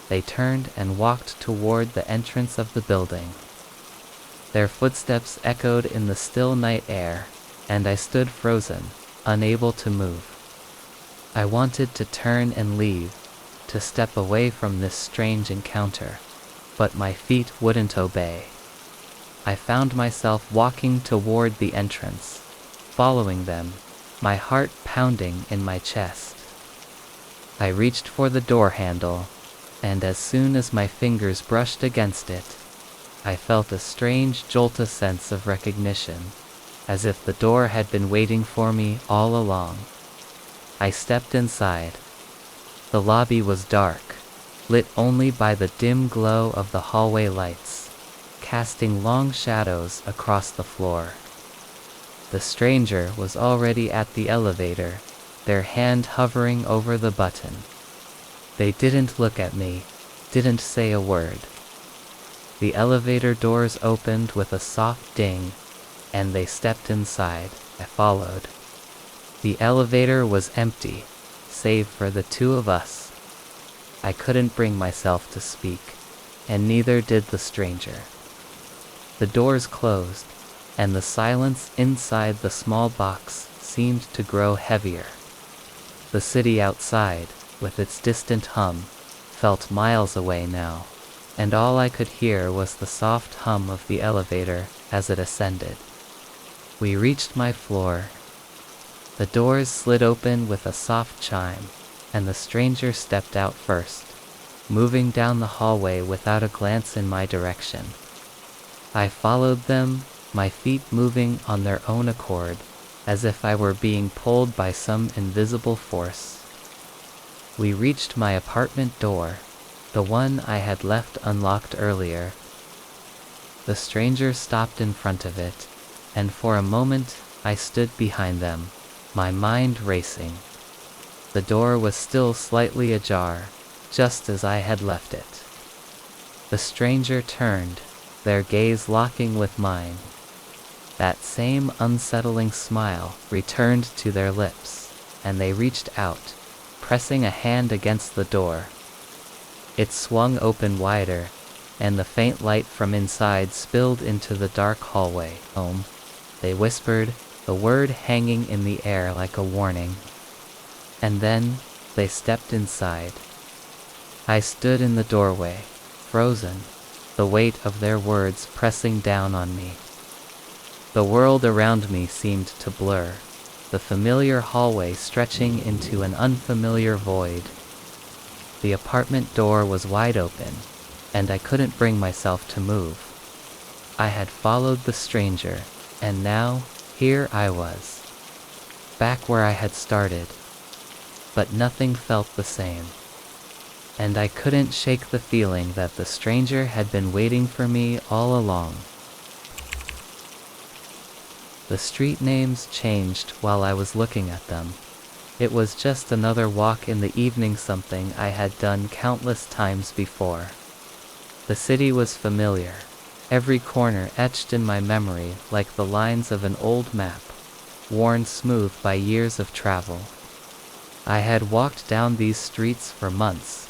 they turned and walked toward the entrance of the building. Their footsteps echoed in the still night air, and I stood frozen, unable to move. I wanted to turn and leave, to step away from this strange encounter, but my feet wouldn't obey. I found myself walking toward the entrance, following them, my heart pounding in my chest. I reached for the door handle, and as soon as my fingers brushed against it, I felt a strange jolt, a sense of recognition, as if the door had been waiting for me all along. I stepped inside. The lobby was dark, lit only by the dim glow of the hallway lights, casting long shadows across the floor. The stranger was already at the elevator, their hand hovering over the button. They didn't look at me, didn't say a word. The elevator doors opened with a soft ding, and they stepped inside. I followed. The elevator was empty, save for the two of us. I couldn't bring myself to speak, and neither did the stranger. The doors closed, and the silence inside the small box seemed to grow heavier. The city outside, with its distant hum, felt miles away now, and all I could hear was the soft hum of the elevator as it ascended. We reached my floor. The doors slid open with a soft chime, and the stranger stepped out first, moving down the hallway without a glance in my direction. I followed them, my feet moving on their own accord, as if I were being pulled by some invisible force. We reached my apartment door, the one I had left unlocked earlier. The stranger stopped in front of it, and for a moment I stood behind them, my mind racing. The door was still slightly ajar, just as I had left it. The stranger turned, their gaze locking with mine. That same unsettling smile returned to their lips, and they reached out, pressing a hand against the door. It swung open wider, and the faint light from inside spilled into the dark hallway. "Home," they whispered, the word hanging in the air like a warning. And then they stepped inside. I stood in the doorway, frozen, the weight of their words pressing down on me. The world around me seemed to blur, the familiar hallway stretching into an unfamiliar void. The apartment door was wide open, and I couldn't bring myself to move. I had followed the stranger, and now, here I was, back where I had started. But nothing felt the same, and I couldn't shake the feeling that the stranger had been waiting for me all along. The street names changed while I was looking at them. It was just another walk in the evening, something I had done countless times before. The city was familiar, every corner etched in my memory like the lines of an old map, worn smooth by years of travel. I had walked down these streets for months,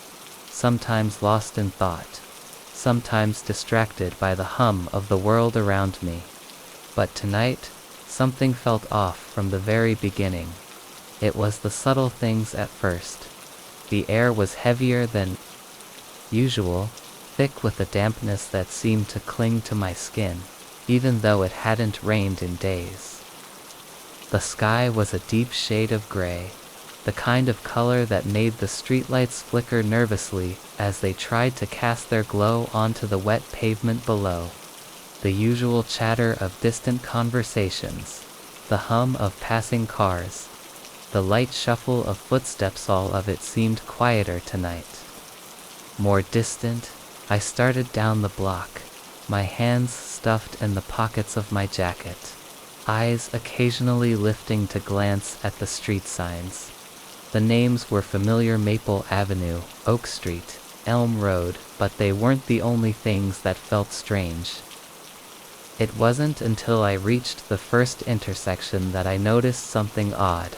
sometimes lost in thought, sometimes distracted by the hum of the world around me. But tonight, something felt off from the very beginning. It was the subtle things at first. The air was heavier than usual, thick with a dampness that seemed to cling to my skin, even though it hadn't rained in days. The sky was a deep shade of gray, the kind of color that made the streetlights flicker nervously as they tried to cast their glow onto the wet pavement below. The usual chatter of distant conversations, The hum of passing cars, the light shuffle of footsteps, all of it seemed quieter tonight. More distant. I started down the block, my hands stuffed in the pockets of my jacket, eyes occasionally lifting to glance at the street signs. The names were familiar: Maple Avenue, Oak Street, Elm Road, but they weren't the only things that felt strange. It wasn't until I reached the first intersection that I noticed something odd.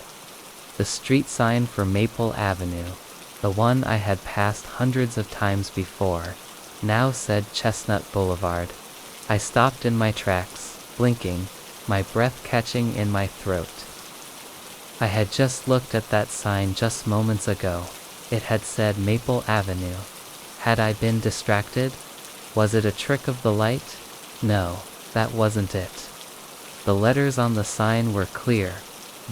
The street sign for Maple Avenue, the one I had passed hundreds of times before, now said Chestnut Boulevard. I stopped in my tracks, blinking, my breath catching in my throat. I had just looked at that sign just moments ago. It had said Maple Avenue. Had I been distracted? Was it a trick of the light? No, that wasn't it. The letters on the sign were clear,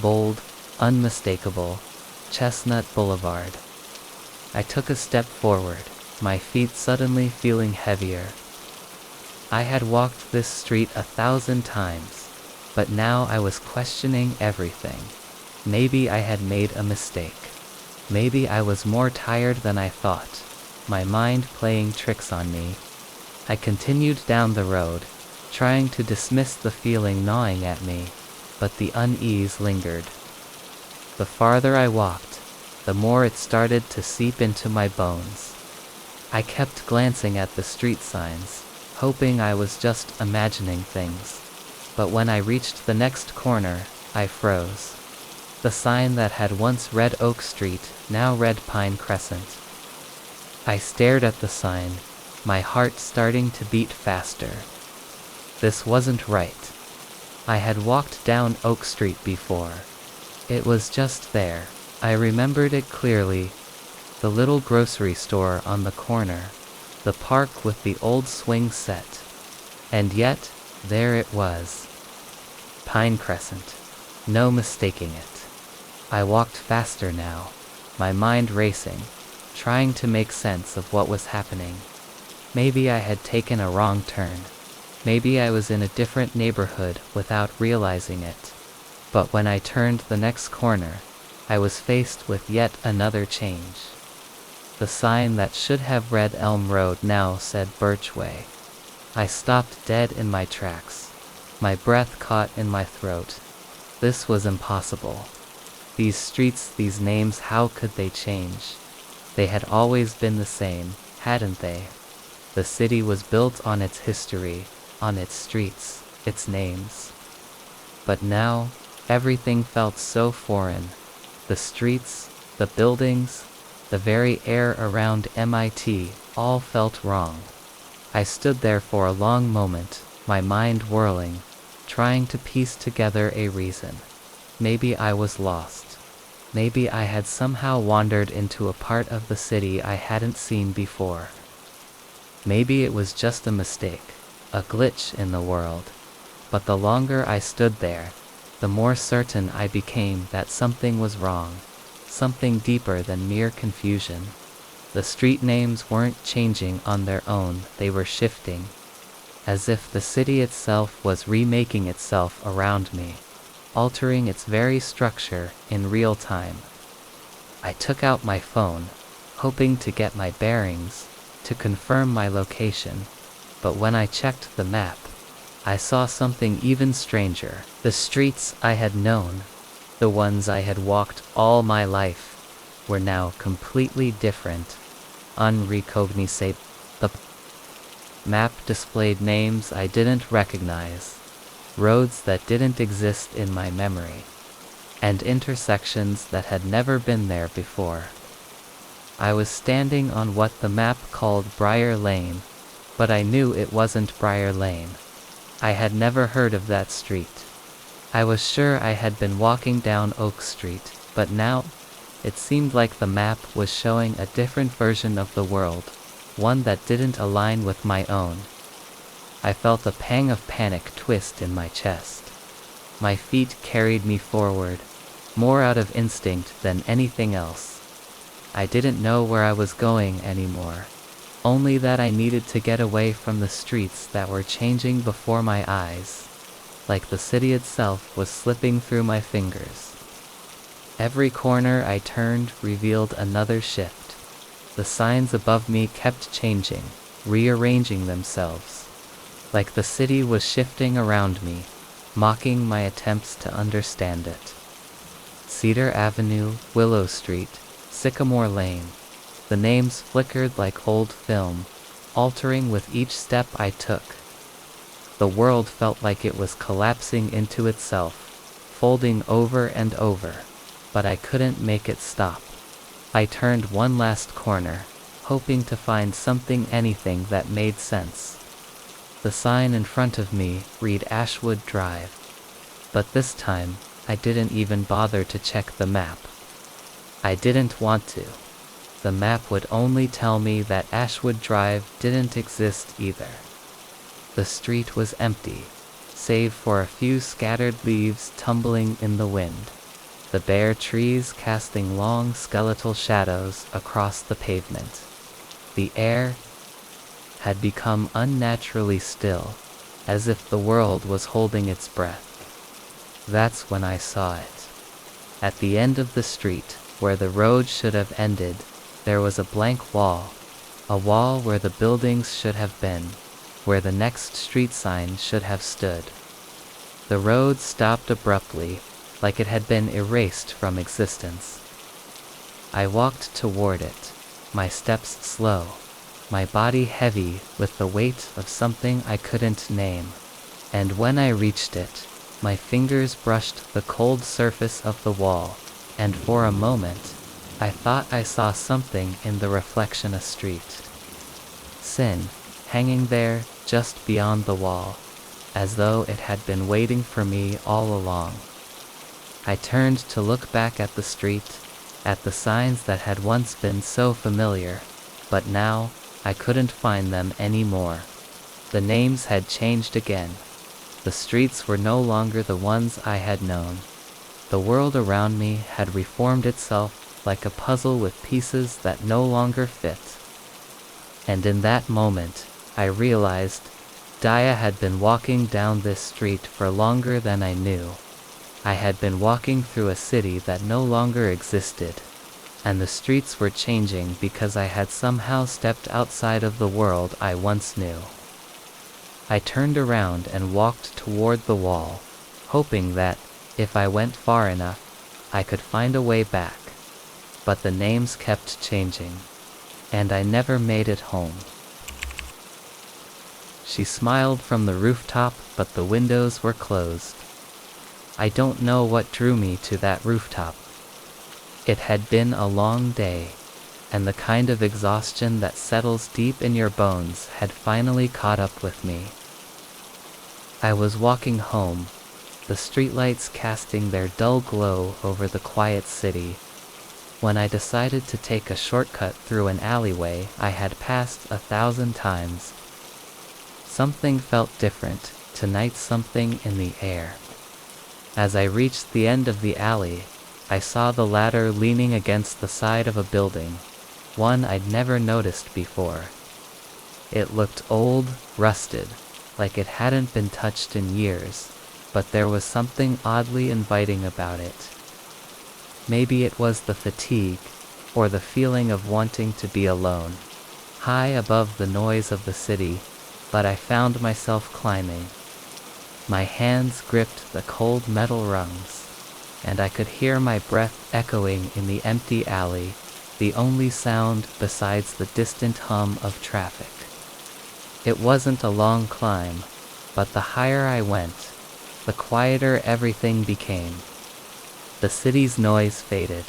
bold, unmistakable. Chestnut Boulevard. I took a step forward, my feet suddenly feeling heavier. I had walked this street 1,000 times, but now I was questioning everything. Maybe I had made a mistake. Maybe I was more tired than I thought, my mind playing tricks on me. I continued down the road, trying to dismiss the feeling gnawing at me, but the unease lingered. The farther I walked, the more it started to seep into my bones. I kept glancing at the street signs, hoping I was just imagining things. But when I reached the next corner, I froze. The sign that had once read Oak Street now read Pine Crescent. I stared at the sign, my heart starting to beat faster. This wasn't right. I had walked down Oak Street before. It was just there. I remembered it clearly. The little grocery store on the corner, the park with the old swing set. And yet, there it was. Pine Crescent. No mistaking it. I walked faster now, my mind racing, trying to make sense of what was happening. Maybe I had taken a wrong turn. Maybe I was in a different neighborhood without realizing it. But when I turned the next corner, I was faced with yet another change. The sign that should have read Elm Road now said Birchway. I stopped dead in my tracks, my breath caught in my throat. This was impossible. These streets, these names, how could they change? They had always been the same, hadn't they? The city was built on its history, on its streets, its names. But now, everything felt so foreign. The streets, the buildings, the very air around MIT, all felt wrong. I stood there for a long moment, my mind whirling, trying to piece together a reason. Maybe I was lost. Maybe I had somehow wandered into a part of the city I hadn't seen before. Maybe it was just a mistake, a glitch in the world. But the longer I stood there, the more certain I became that something was wrong, something deeper than mere confusion. The street names weren't changing on their own, they were shifting, as if the city itself was remaking itself around me, altering its very structure in real time. I took out my phone, hoping to get my bearings, to confirm my location, but when I checked the map, I saw something even stranger. The streets I had known, the ones I had walked all my life, were now completely different, unrecognizable. The map displayed names I didn't recognize, roads that didn't exist in my memory, and intersections that had never been there before. I was standing on what the map called Briar Lane, but I knew it wasn't Briar Lane. I had never heard of that street. I was sure I had been walking down Oak Street, but now, it seemed like the map was showing a different version of the world, one that didn't align with my own. I felt a pang of panic twist in my chest. My feet carried me forward, more out of instinct than anything else. I didn't know where I was going anymore, only that I needed to get away from the streets that were changing before my eyes. like the city itself was slipping through my fingers. Every corner I turned revealed another shift. The signs above me kept changing, rearranging themselves, like the city was shifting around me, mocking my attempts to understand it. Cedar Avenue, Willow Street, Sycamore Lane. The names flickered like old film, altering with each step I took. The world felt like it was collapsing into itself, folding over and over, but I couldn't make it stop. I turned one last corner, hoping to find anything that made sense. The sign in front of me read Ashwood Drive, but this time I didn't even bother to check the map. I didn't want to. The map would only tell me that Ashwood Drive didn't exist either. The street was empty, save for a few scattered leaves tumbling in the wind, the bare trees casting long skeletal shadows across the pavement. The air had become unnaturally still, as if the world was holding its breath. That's when I saw it. At the end of the street, where the road should have ended, there was a blank wall, a wall where the buildings should have been, where the next street sign should have stood. The road stopped abruptly, like it had been erased from existence. I walked toward it, my steps slow, my body heavy with the weight of something I couldn't name. And when I reached it, my fingers brushed the cold surface of the wall, and for a moment, I thought I saw something in the reflection a street. Sin, hanging there just beyond the wall, as though it had been waiting for me all along. I turned to look back at the street, at the signs that had once been so familiar, but now I couldn't find them anymore. The names had changed again. The streets were no longer the ones I had known. The world around me had reformed itself like a puzzle with pieces that no longer fit. And in that moment, I realized Daya had been walking down this street for longer than I knew. I had been walking through a city that no longer existed, and the streets were changing because I had somehow stepped outside of the world I once knew. I turned around and walked toward the wall, hoping that, if I went far enough, I could find a way back. But the names kept changing, and I never made it home. She smiled from the rooftop, but the windows were closed. I don't know what drew me to that rooftop. It had been a long day, and the kind of exhaustion that settles deep in your bones had finally caught up with me. I was walking home, the streetlights casting their dull glow over the quiet city, when I decided to take a shortcut through an alleyway I had passed 1,000 times. Something felt different tonight, something in the air. As I reached the end of the alley, I saw the ladder leaning against the side of a building, one I'd never noticed before. It looked old, rusted, like it hadn't been touched in years, but there was something oddly inviting about it. Maybe it was the fatigue, or the feeling of wanting to be alone, high above the noise of the city, but I found myself climbing. My hands gripped the cold metal rungs, and I could hear my breath echoing in the empty alley, the only sound besides the distant hum of traffic. It wasn't a long climb, but the higher I went, the quieter everything became. The city's noise faded,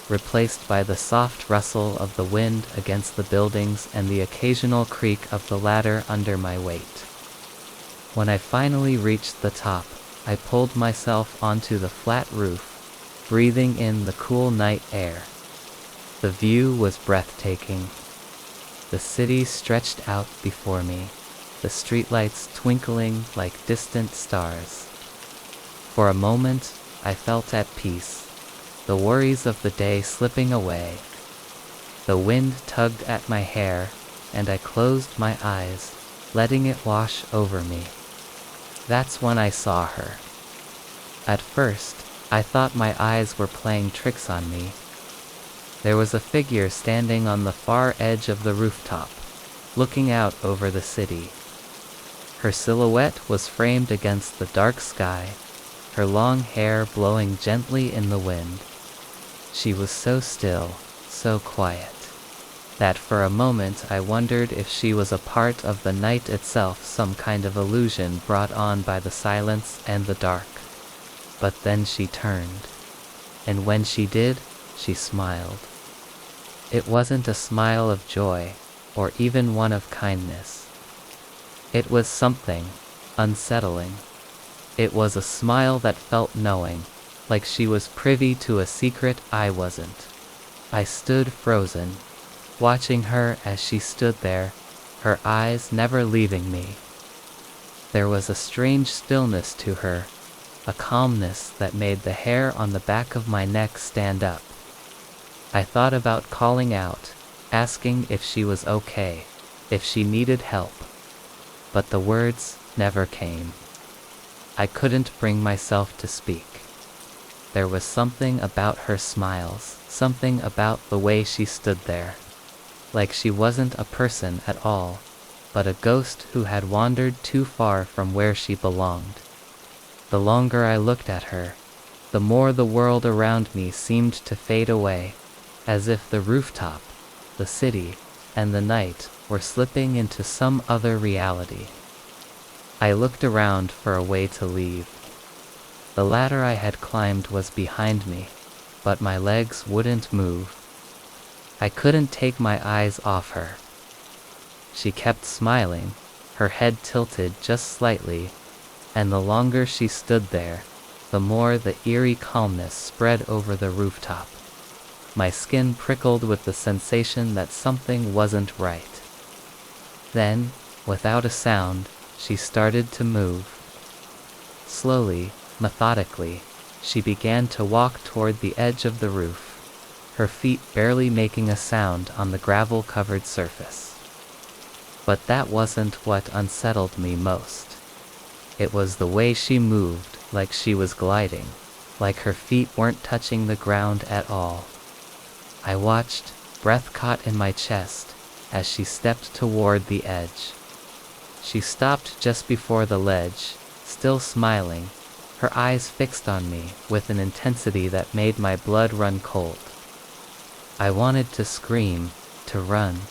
replaced by the soft rustle of the wind against the buildings and the occasional creak of the ladder under my weight. When I finally reached the top, I pulled myself onto the flat roof, breathing in the cool night air. The view was breathtaking. The city stretched out before me, the streetlights twinkling like distant stars. For a moment, I felt at peace, the worries of the day slipping away. The wind tugged at my hair, and I closed my eyes, letting it wash over me. That's when I saw her. At first, I thought my eyes were playing tricks on me. There was a figure standing on the far edge of the rooftop, looking out over the city. Her silhouette was framed against the dark sky, her long hair blowing gently in the wind. She was so still, so quiet, that for a moment I wondered if she was a part of the night itself, some kind of illusion brought on by the silence and the dark. But then she turned, and when she did, she smiled. It wasn't a smile of joy, or even one of kindness. It was something unsettling. It was a smile that felt knowing, like she was privy to a secret I wasn't. I stood frozen, watching her as she stood there, her eyes never leaving me. There was a strange stillness to her, a calmness that made the hair on the back of my neck stand up. I thought about calling out, asking if she was okay, if she needed help. But the words never came. I couldn't bring myself to speak. There was something about her smiles, something about the way she stood there. Like she wasn't a person at all, but a ghost who had wandered too far from where she belonged. The longer I looked at her, the more the world around me seemed to fade away, as if the rooftop, the city, and the night were slipping into some other reality. I looked around for a way to leave. The ladder I had climbed was behind me, but my legs wouldn't move. I couldn't take my eyes off her. She kept smiling, her head tilted just slightly, and the longer she stood there, the more the eerie calmness spread over the rooftop. My skin prickled with the sensation that something wasn't right. Then, without a sound, she started to move. Slowly, methodically, she began to walk toward the edge of the roof, her feet barely making a sound on the gravel-covered surface. But that wasn't what unsettled me most. It was the way she moved, like she was gliding, like her feet weren't touching the ground at all. I watched, breath caught in my chest, as she stepped toward the edge. She stopped just before the ledge, still smiling, her eyes fixed on me with an intensity that made my blood run cold. I wanted to scream, to run,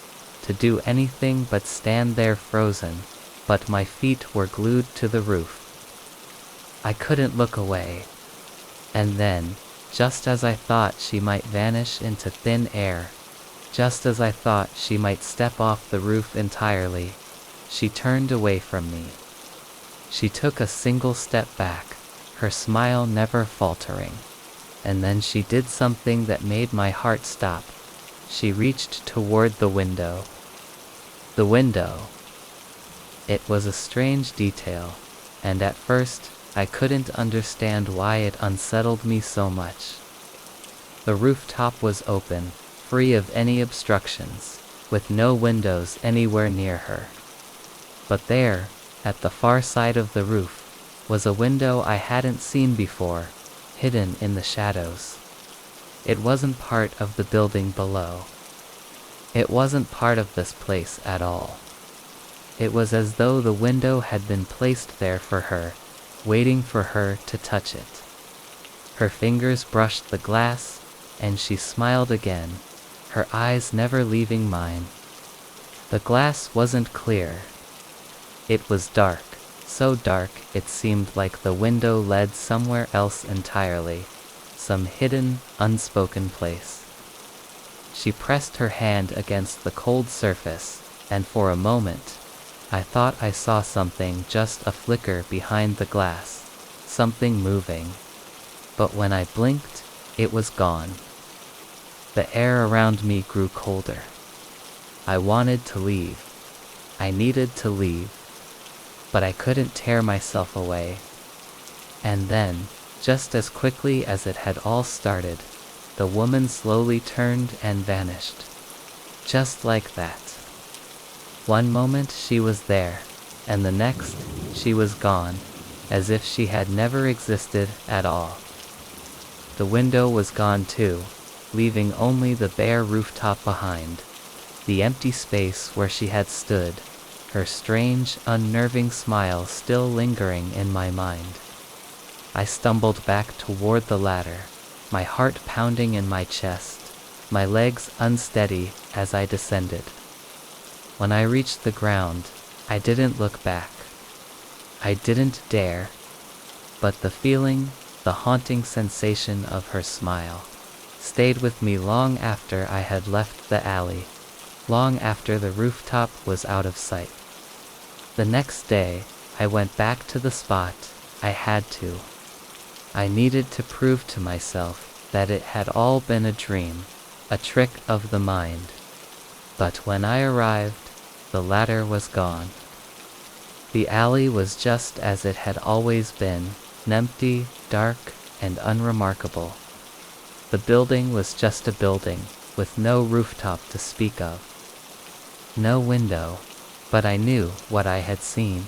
to do anything but stand there frozen, but my feet were glued to the roof. I couldn't look away. And then, just as I thought she might vanish into thin air, just as I thought she might step off the roof entirely, she turned away from me. She took a single step back, her smile never faltering. And then she did something that made my heart stop. She reached toward the window. The window. It was a strange detail, and at first, I couldn't understand why it unsettled me so much. The rooftop was open, free of any obstructions, with no windows anywhere near her. But there, at the far side of the roof, was a window I hadn't seen before, hidden in the shadows. It wasn't part of the building below. It wasn't part of this place at all. It was as though the window had been placed there for her, waiting for her to touch it. Her fingers brushed the glass, and she smiled again, her eyes never leaving mine. The glass wasn't clear. It was dark, so dark it seemed like the window led somewhere else entirely, some hidden, unspoken place. She pressed her hand against the cold surface, and for a moment, I thought I saw something just a flicker behind the glass, something moving. But when I blinked, it was gone. The air around me grew colder. I wanted to leave. I needed to leave. But I couldn't tear myself away. And then, just as quickly as it had all started, the woman slowly turned and vanished. Just like that. One moment she was there, and the next, she was gone, as if she had never existed at all. The window was gone too, leaving only the bare rooftop behind, the empty space where she had stood, her strange, unnerving smile still lingering in my mind. I stumbled back toward the ladder, my heart pounding in my chest, my legs unsteady as I descended. When I reached the ground, I didn't look back. I didn't dare, but the feeling, the haunting sensation of her smile, stayed with me long after I had left the alley, long after the rooftop was out of sight. The next day, I went back to the spot. I had to. I needed to prove to myself that it had all been a dream, a trick of the mind. But when I arrived, the ladder was gone. The alley was just as it had always been, empty, dark, and unremarkable. The building was just a building, with no rooftop to speak of. No window, but I knew what I had seen.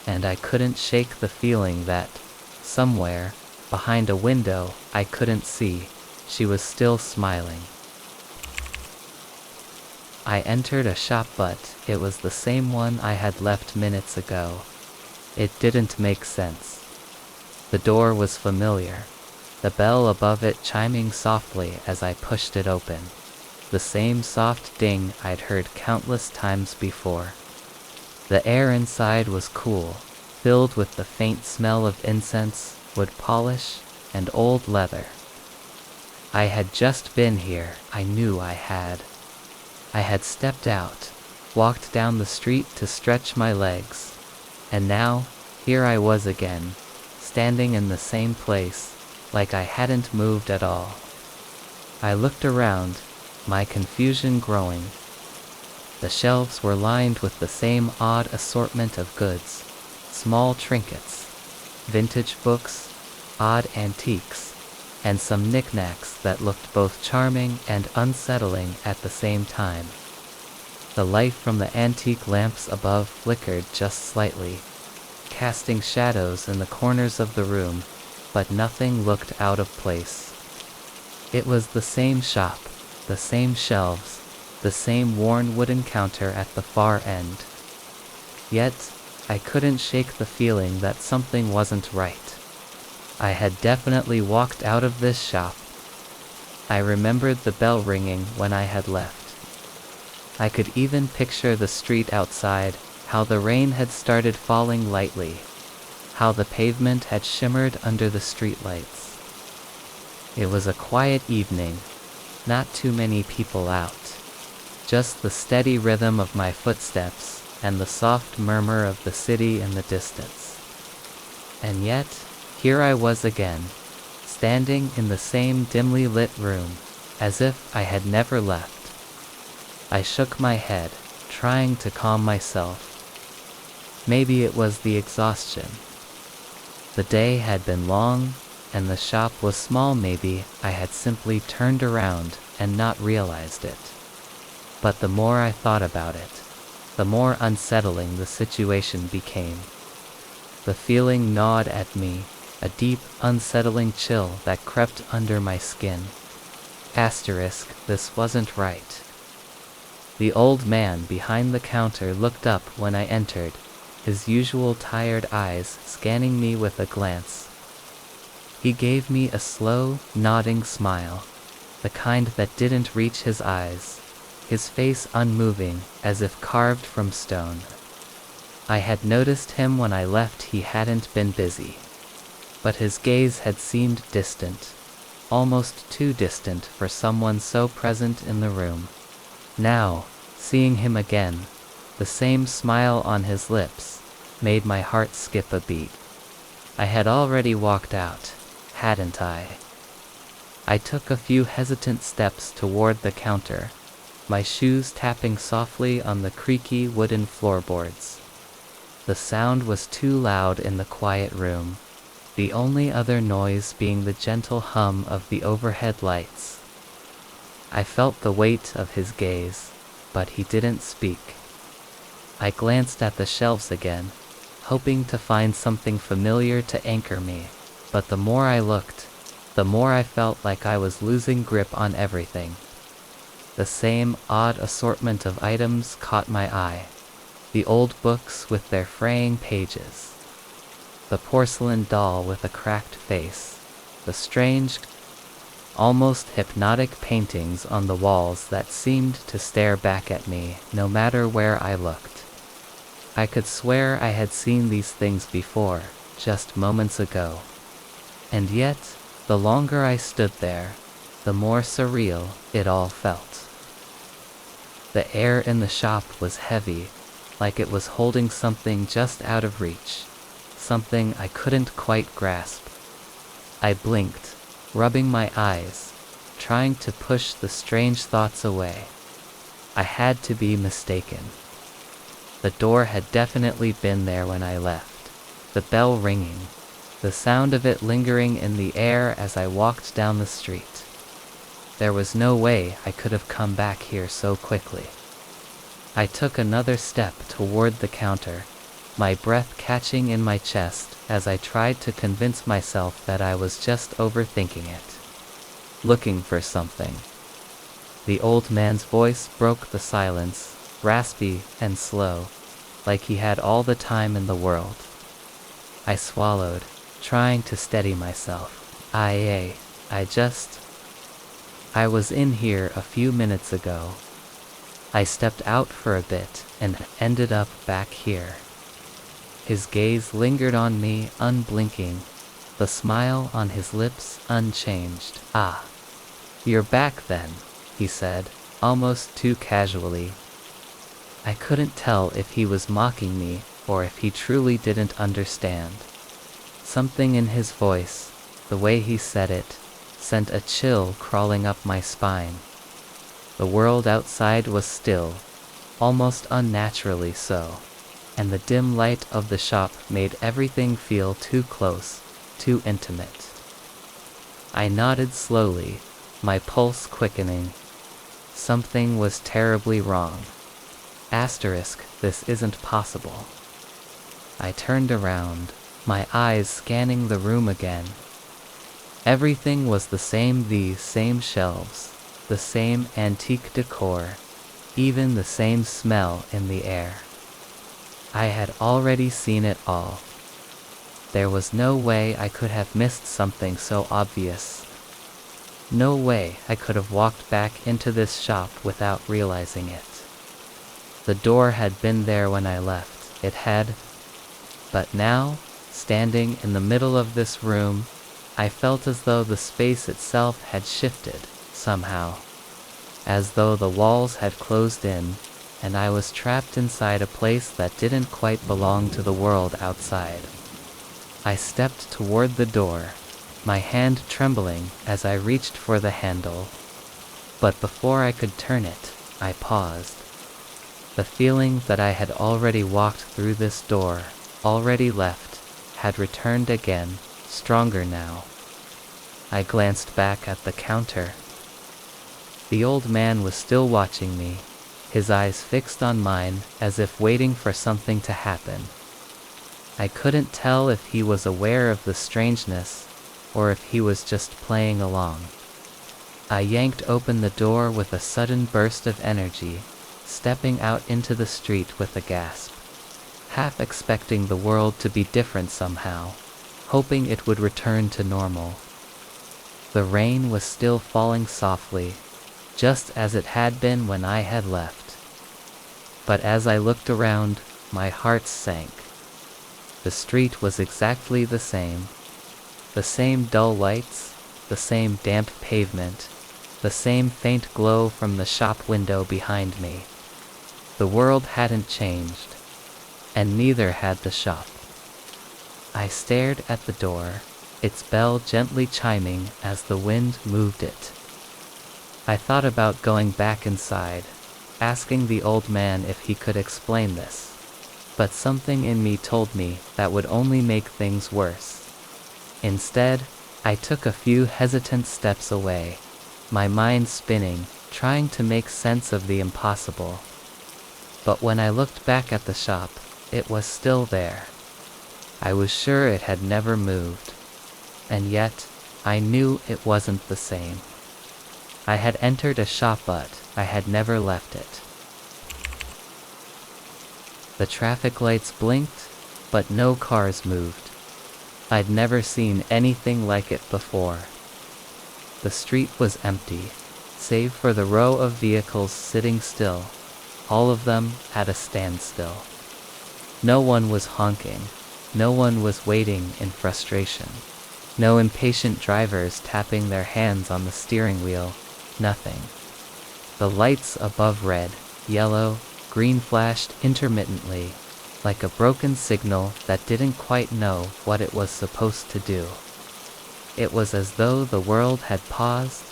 And I couldn't shake the feeling that, somewhere, behind a window I couldn't see, she was still smiling. I entered a shop, but it was the same one I had left minutes ago. It didn't make sense. The door was familiar, the bell above it chiming softly as I pushed it open, the same soft ding I'd heard countless times before. The air inside was cool, filled with the faint smell of incense, wood polish, and old leather. I had just been here, I knew I had. I had stepped out, walked down the street to stretch my legs, and now, here I was again, standing in the same place, like I hadn't moved at all. I looked around, my confusion growing. The shelves were lined with the same odd assortment of goods, small trinkets, vintage books, odd antiques, and some knickknacks that looked both charming and unsettling at the same time. The light from the antique lamps above flickered just slightly, casting shadows in the corners of the room, but nothing looked out of place. It was the same shop, the same shelves, the same worn wooden counter at the far end. Yet, I couldn't shake the feeling that something wasn't right. I had definitely walked out of this shop. I remembered the bell ringing when I had left. I could even picture the street outside, how the rain had started falling lightly, how the pavement had shimmered under the streetlights. It was a quiet evening, not too many people out, just the steady rhythm of my footsteps and the soft murmur of the city in the distance. And yet, here I was again, standing in the same dimly lit room, as if I had never left. I shook my head, trying to calm myself. Maybe it was the exhaustion. The day had been long, and the shop was small. Maybe I had simply turned around and not realized it. But the more I thought about it, the more unsettling the situation became. The feeling gnawed at me, a deep, unsettling chill that crept under my skin. This wasn't right. The old man behind the counter looked up when I entered, his usual tired eyes scanning me with a glance. He gave me a slow, nodding smile, the kind that didn't reach his eyes, his face unmoving, as if carved from stone. I had noticed him when I left. He hadn't been busy, but his gaze had seemed distant, almost too distant for someone so present in the room. Now, seeing him again, the same smile on his lips, made my heart skip a beat. I had already walked out, hadn't I? I took a few hesitant steps toward the counter, my shoes tapping softly on the creaky wooden floorboards. The sound was too loud in the quiet room, the only other noise being the gentle hum of the overhead lights. I felt the weight of his gaze, but he didn't speak. I glanced at the shelves again, hoping to find something familiar to anchor me, but the more I looked, the more I felt like I was losing grip on everything. The same odd assortment of items caught my eye. The old books with their fraying pages. The porcelain doll with a cracked face. The strange, almost hypnotic paintings on the walls that seemed to stare back at me no matter where I looked. I could swear I had seen these things before, just moments ago. And yet, the longer I stood there, the more surreal it all felt. The air in the shop was heavy, like it was holding something just out of reach, something I couldn't quite grasp. I blinked, rubbing my eyes, trying to push the strange thoughts away. I had to be mistaken. The door had definitely been there when I left, the bell ringing, the sound of it lingering in the air as I walked down the street. There was no way I could have come back here so quickly. I took another step toward the counter, my breath catching in my chest as I tried to convince myself that I was just overthinking it. Looking for something. The old man's voice broke the silence, raspy and slow, like he had all the time in the world. I swallowed, trying to steady myself. I was in here a few minutes ago. I stepped out for a bit and ended up back here. His gaze lingered on me unblinking, the smile on his lips unchanged. "Ah, you're back then," he said, almost too casually. I couldn't tell if he was mocking me or if he truly didn't understand. Something in his voice, the way he said it, sent a chill crawling up my spine. The world outside was still, almost unnaturally so, and the dim light of the shop made everything feel too close, too intimate. I nodded slowly, my pulse quickening. Something was terribly wrong. This isn't possible. I turned around, my eyes scanning the room again. Everything was the same, these same shelves, the same antique decor, even the same smell in the air. I had already seen it all. There was no way I could have missed something so obvious. No way I could have walked back into this shop without realizing it. The door had been there when I left, it had. But now, standing in the middle of this room, I felt as though the space itself had shifted, somehow. As though the walls had closed in, and I was trapped inside a place that didn't quite belong to the world outside. I stepped toward the door, my hand trembling as I reached for the handle. But before I could turn it, I paused. The feeling that I had already walked through this door, already left, had returned again, stronger now. I glanced back at the counter. The old man was still watching me, his eyes fixed on mine as if waiting for something to happen. I couldn't tell if he was aware of the strangeness, or if he was just playing along. I yanked open the door with a sudden burst of energy, stepping out into the street with a gasp, half expecting the world to be different somehow, hoping it would return to normal. The rain was still falling softly, just as it had been when I had left. But as I looked around, my heart sank. The street was exactly the same dull lights, the same damp pavement, the same faint glow from the shop window behind me. The world hadn't changed, and neither had the shop. I stared at the door, its bell gently chiming as the wind moved it. I thought about going back inside, asking the old man if he could explain this, but something in me told me that would only make things worse. Instead, I took a few hesitant steps away, my mind spinning, trying to make sense of the impossible. But when I looked back at the shop, it was still there, I was sure it had never moved, and yet I knew it wasn't the same. I had entered a shop, but I had never left it. The traffic lights blinked, but no cars moved. I'd never seen anything like it before. The street was empty, save for the row of vehicles sitting still, all of them at a standstill. No one was honking, no one was waiting in frustration. No impatient drivers tapping their hands on the steering wheel, nothing. The lights above red, yellow, green flashed intermittently, like a broken signal that didn't quite know what it was supposed to do. It was as though the world had paused,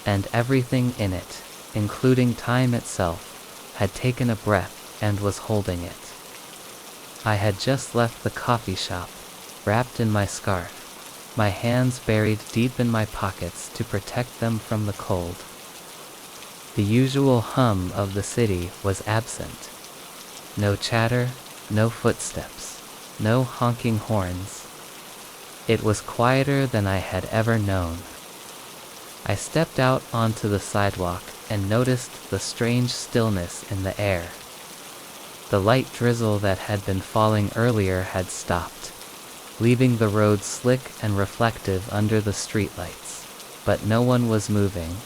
and everything in it, including time itself, had taken a breath and was holding it. I had just left the coffee shop, wrapped in my scarf, my hands buried deep in my pockets to protect them from the cold. The usual hum of the city was absent. No chatter, no footsteps, no honking horns. It was quieter than I had ever known. I stepped out onto the sidewalk and noticed the strange stillness in the air. The light drizzle that had been falling earlier had stopped, leaving the road slick and reflective under the streetlights, but no one was moving.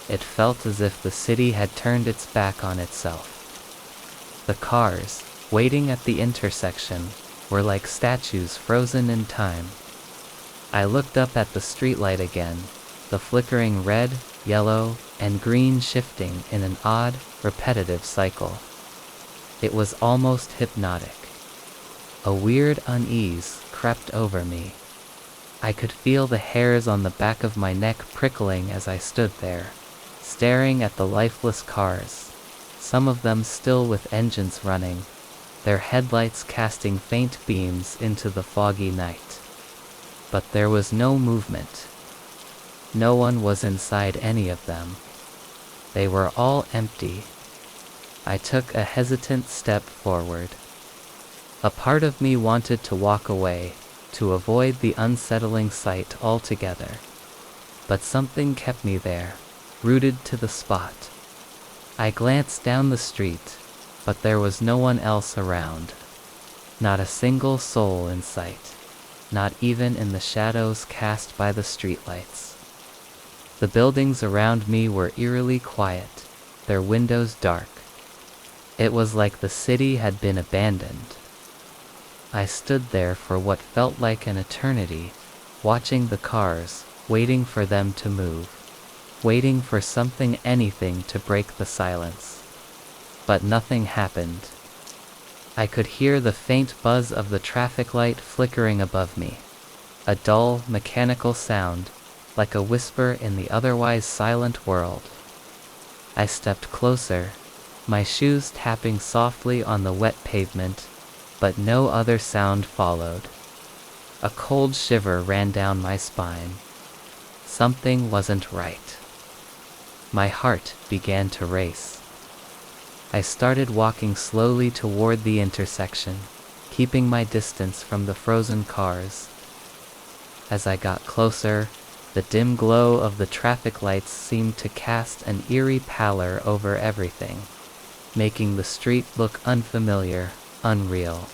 It felt as if the city had turned its back on itself. The cars, waiting at the intersection, were like statues frozen in time. I looked up at the streetlight again, the flickering red, yellow, and green shifting in an odd, repetitive cycle. It was almost hypnotic. A weird unease crept over me. I could feel the hairs on the back of my neck prickling as I stood there, staring at the lifeless cars, some of them still with engines running, their headlights casting faint beams into the foggy night. But there was no movement. No one was inside any of them. They were all empty. I took a hesitant step forward. A part of me wanted to walk away, to avoid the unsettling sight altogether. But something kept me there, rooted to the spot. I glanced down the street, but there was no one else around. Not a single soul in sight, not even in the shadows cast by the streetlights. The buildings around me were eerily quiet, their windows dark. It was like the city had been abandoned. I stood there for what felt like an eternity, watching the cars, waiting for them to move, waiting for something, anything to break the silence. But nothing happened. I could hear the faint buzz of the traffic light flickering above me, a dull, mechanical sound, like a whisper in the otherwise silent world. I stepped closer, my shoes tapping softly on the wet pavement, but no other sound followed. A cold shiver ran down my spine. Something wasn't right. My heart began to race. I started walking slowly toward the intersection, keeping my distance from the frozen cars. As I got closer, the dim glow of the traffic lights seemed to cast an eerie pallor over everything, making the street look unfamiliar, unreal.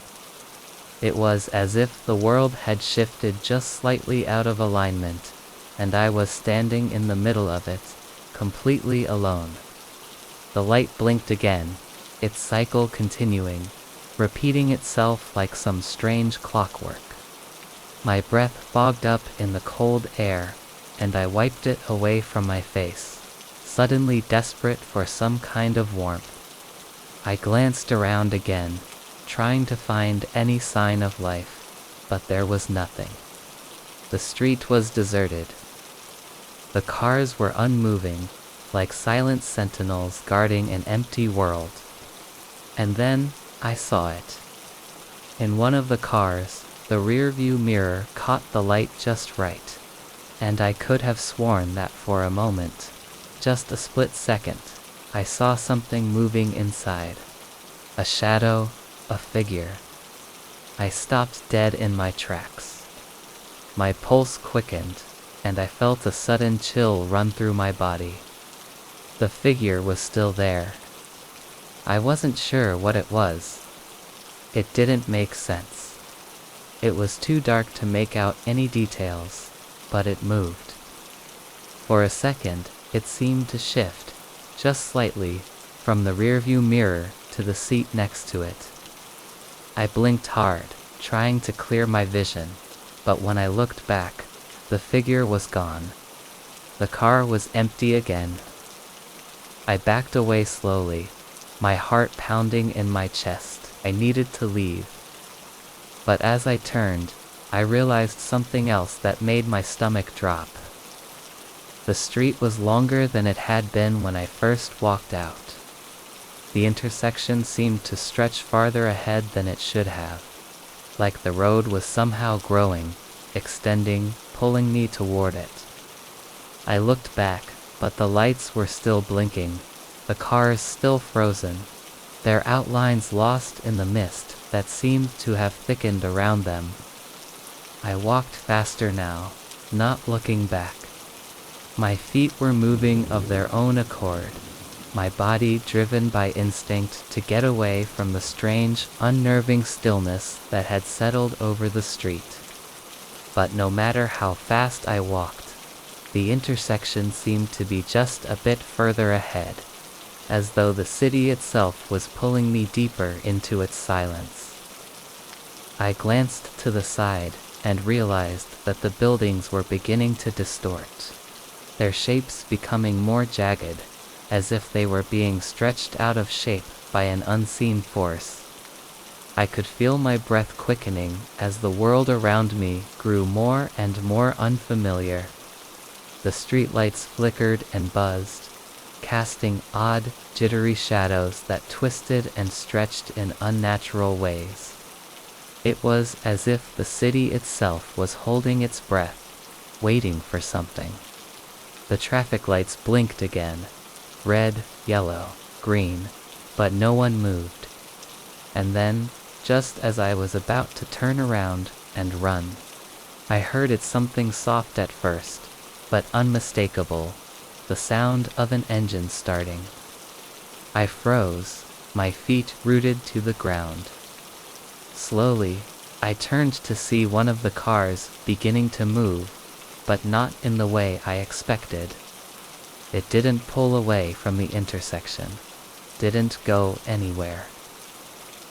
It was as if the world had shifted just slightly out of alignment, and I was standing in the middle of it, completely alone. The light blinked again, its cycle continuing, repeating itself like some strange clockwork. My breath fogged up in the cold air, and I wiped it away from my face, suddenly desperate for some kind of warmth. I glanced around again, trying to find any sign of life, but there was nothing. The street was deserted. The cars were unmoving, like silent sentinels guarding an empty world. And then I saw it. In one of the cars, the rearview mirror caught the light just right, and I could have sworn that for a moment, just a split second, I saw something moving inside. A shadow, a figure. I stopped dead in my tracks. My pulse quickened, and I felt a sudden chill run through my body. The figure was still there. I wasn't sure what it was. It didn't make sense. It was too dark to make out any details, but it moved. For a second, it seemed to shift, just slightly, from the rearview mirror to the seat next to it. I blinked hard, trying to clear my vision, but when I looked back, the figure was gone. The car was empty again. I backed away slowly, my heart pounding in my chest. I needed to leave. But as I turned, I realized something else that made my stomach drop. The street was longer than it had been when I first walked out. The intersection seemed to stretch farther ahead than it should have, like the road was somehow growing, extending, pulling me toward it. I looked back, but the lights were still blinking, the cars still frozen, their outlines lost in the mist that seemed to have thickened around them. I walked faster now, not looking back. My feet were moving of their own accord, my body driven by instinct to get away from the strange, unnerving stillness that had settled over the street. But no matter how fast I walked, the intersection seemed to be just a bit further ahead, as though the city itself was pulling me deeper into its silence. I glanced to the side and realized that the buildings were beginning to distort, their shapes becoming more jagged, as if they were being stretched out of shape by an unseen force. I could feel my breath quickening as the world around me grew more and more unfamiliar. The streetlights flickered and buzzed, casting odd, jittery shadows that twisted and stretched in unnatural ways. It was as if the city itself was holding its breath, waiting for something. The traffic lights blinked again, red, yellow, green, but no one moved. And then, just as I was about to turn around and run, I heard it something soft at first, but unmistakable, the sound of an engine starting. I froze, my feet rooted to the ground. Slowly, I turned to see one of the cars beginning to move, but not in the way I expected. It didn't pull away from the intersection, didn't go anywhere.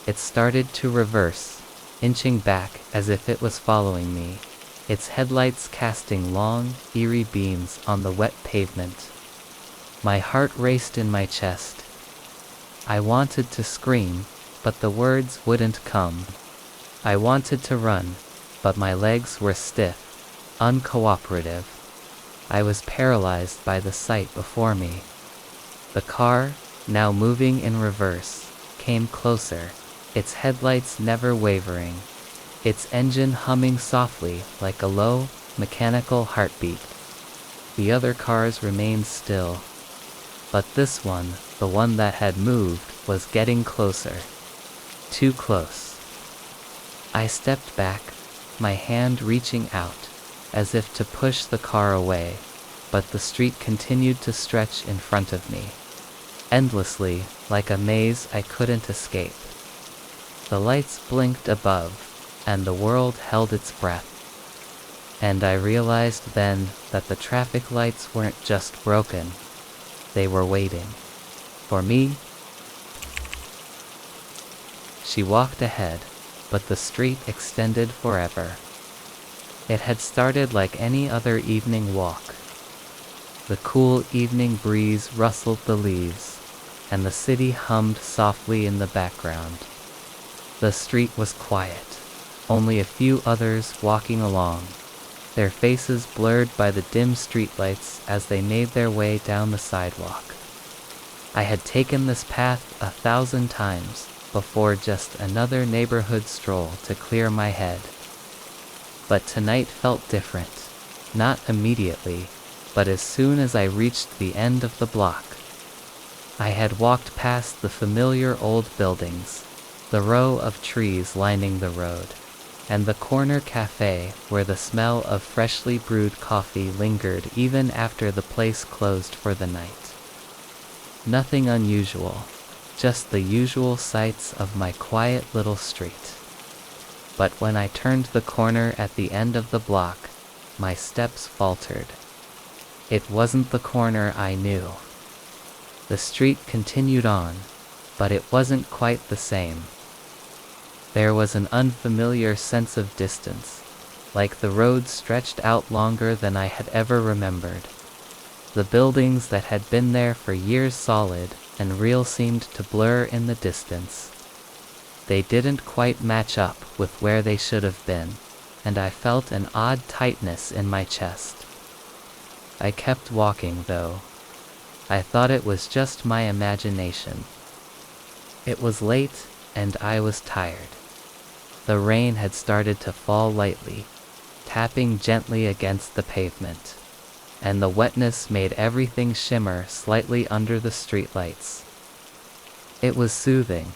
It started to reverse, inching back as if it was following me, its headlights casting long, eerie beams on the wet pavement. My heart raced in my chest. I wanted to scream, but the words wouldn't come. I wanted to run, but my legs were stiff, uncooperative. I was paralyzed by the sight before me. The car, now moving in reverse, came closer, its headlights never wavering, its engine humming softly like a low, mechanical heartbeat. The other cars remained still, but this one, the one that had moved, was getting closer. Too close. I stepped back, my hand reaching out, as if to push the car away, but the street continued to stretch in front of me, endlessly, like a maze I couldn't escape. The lights blinked above, and the world held its breath. And I realized then that the traffic lights weren't just broken, they were waiting. For me. She walked ahead, but the street extended forever. It had started like any other evening walk. The cool evening breeze rustled the leaves, and the city hummed softly in the background. The street was quiet, only a few others walking along, their faces blurred by the dim streetlights as they made their way down the sidewalk. I had taken this path 1,000 times before, just another neighborhood stroll to clear my head. But tonight felt different, not immediately, but as soon as I reached the end of the block. I had walked past the familiar old buildings, the row of trees lining the road, and the corner cafe where the smell of freshly brewed coffee lingered even after the place closed for the night. Nothing unusual, just the usual sights of my quiet little street. But when I turned the corner at the end of the block, my steps faltered. It wasn't the corner I knew. The street continued on, but it wasn't quite the same. There was an unfamiliar sense of distance, like the road stretched out longer than I had ever remembered. The buildings that had been there for years solid and real seemed to blur in the distance. They didn't quite match up with where they should have been, and I felt an odd tightness in my chest. I kept walking, though. I thought it was just my imagination. It was late, and I was tired. The rain had started to fall lightly, tapping gently against the pavement, and the wetness made everything shimmer slightly under the streetlights. It was soothing,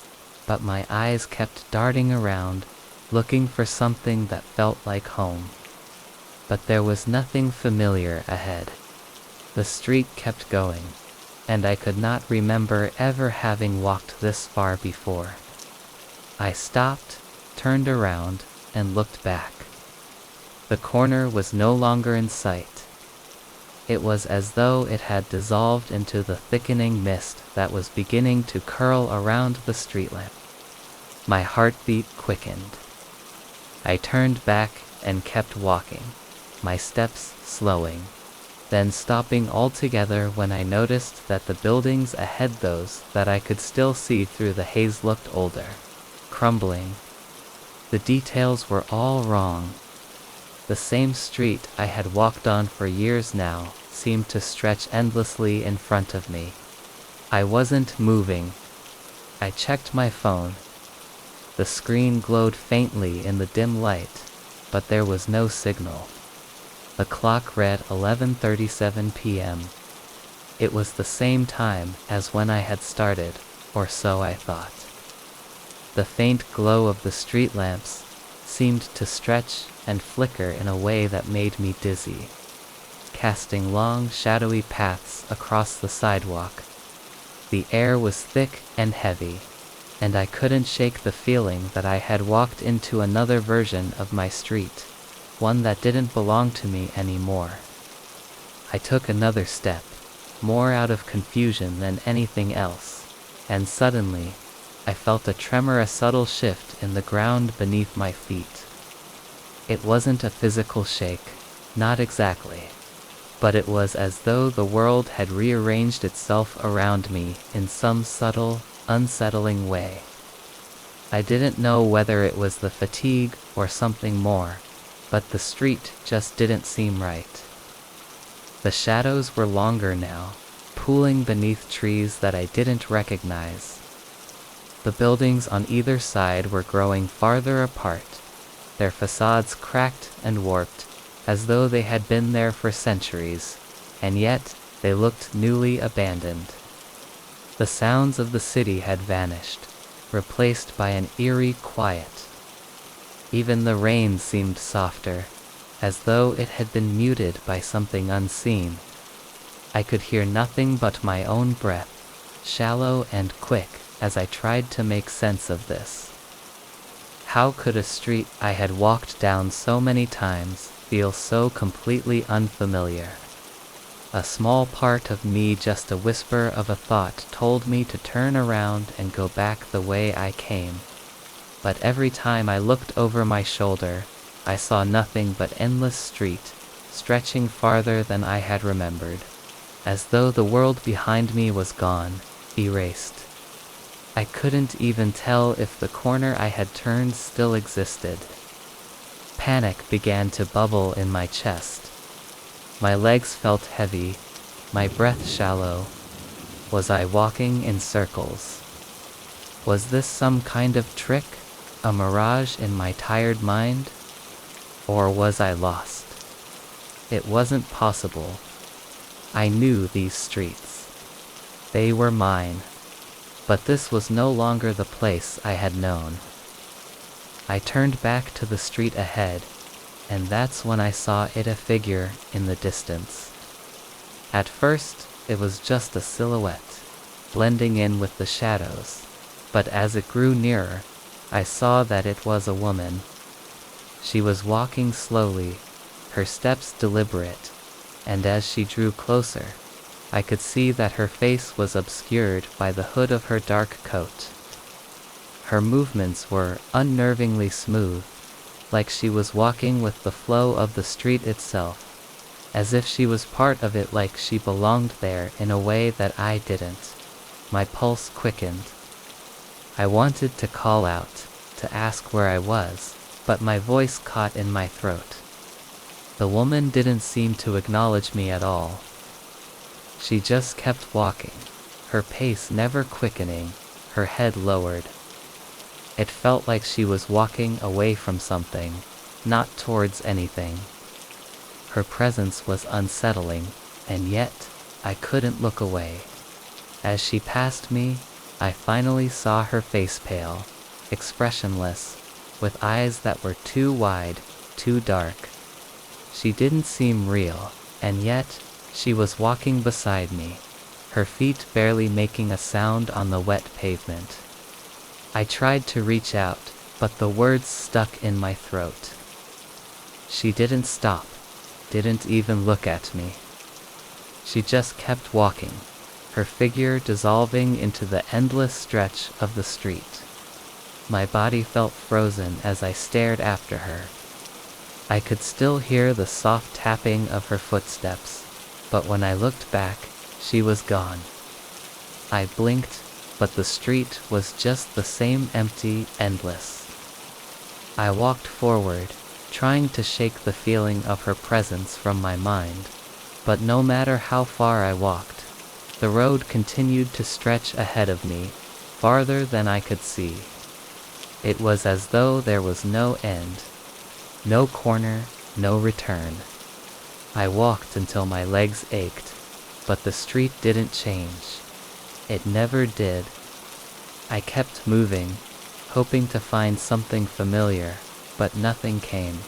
but my eyes kept darting around, looking for something that felt like home. But there was nothing familiar ahead. The street kept going, and I could not remember ever having walked this far before. I stopped, turned around, and looked back. The corner was no longer in sight. It was as though it had dissolved into the thickening mist that was beginning to curl around the street lamp. My heartbeat quickened. I turned back and kept walking, my steps slowing, then stopping altogether when I noticed that the buildings ahead, those that I could still see through the haze, looked older, crumbling. The details were all wrong. The same street I had walked on for years now seemed to stretch endlessly in front of me. I wasn't moving. I checked my phone. The screen glowed faintly in the dim light, but there was no signal. The clock read 11:37 p.m. It was the same time as when I had started, or so I thought. The faint glow of the street lamps seemed to stretch and flicker in a way that made me dizzy, casting long, shadowy paths across the sidewalk. The air was thick and heavy, and I couldn't shake the feeling that I had walked into another version of my street, one that didn't belong to me anymore. I took another step, more out of confusion than anything else, and suddenly, I felt a tremor, a subtle shift in the ground beneath my feet. It wasn't a physical shake, not exactly, but it was as though the world had rearranged itself around me in some subtle, unsettling way. I didn't know whether it was the fatigue or something more, but the street just didn't seem right. The shadows were longer now, pooling beneath trees that I didn't recognize. The buildings on either side were growing farther apart, their facades cracked and warped, as though they had been there for centuries, and yet they looked newly abandoned. The sounds of the city had vanished, replaced by an eerie quiet. Even the rain seemed softer, as though it had been muted by something unseen. I could hear nothing but my own breath, shallow and quick, as I tried to make sense of this. How could a street I had walked down so many times feel so completely unfamiliar? A small part of me, just a whisper of a thought, told me to turn around and go back the way I came. But every time I looked over my shoulder, I saw nothing but endless street, stretching farther than I had remembered, as though the world behind me was gone, erased. I couldn't even tell if the corner I had turned still existed. Panic began to bubble in my chest. My legs felt heavy, my breath shallow. Was I walking in circles? Was this some kind of trick, a mirage in my tired mind? Or was I lost? It wasn't possible. I knew these streets. They were mine. But this was no longer the place I had known. I turned back to the street ahead, and that's when I saw a figure in the distance. At first, it was just a silhouette, blending in with the shadows, but as it grew nearer, I saw that it was a woman. She was walking slowly, her steps deliberate, and as she drew closer, I could see that her face was obscured by the hood of her dark coat. Her movements were unnervingly smooth, like she was walking with the flow of the street itself, as if she was part of it, like she belonged there in a way that I didn't. My pulse quickened. I wanted to call out, to ask where I was, but my voice caught in my throat. The woman didn't seem to acknowledge me at all. She just kept walking, her pace never quickening, her head lowered. It felt like she was walking away from something, not towards anything. Her presence was unsettling, and yet I couldn't look away. As she passed me, I finally saw her face pale, expressionless, with eyes that were too wide, too dark. She didn't seem real, and yet she was walking beside me, her feet barely making a sound on the wet pavement. I tried to reach out, but the words stuck in my throat. She didn't stop, didn't even look at me. She just kept walking, her figure dissolving into the endless stretch of the street. My body felt frozen as I stared after her. I could still hear the soft tapping of her footsteps, but when I looked back, she was gone. I blinked, but the street was just the same, empty, endless. I walked forward, trying to shake the feeling of her presence from my mind, but no matter how far I walked, the road continued to stretch ahead of me, farther than I could see. It was as though there was no end, no corner, no return. I walked until my legs ached, but the street didn't change. It never did. I kept moving, hoping to find something familiar, but nothing came.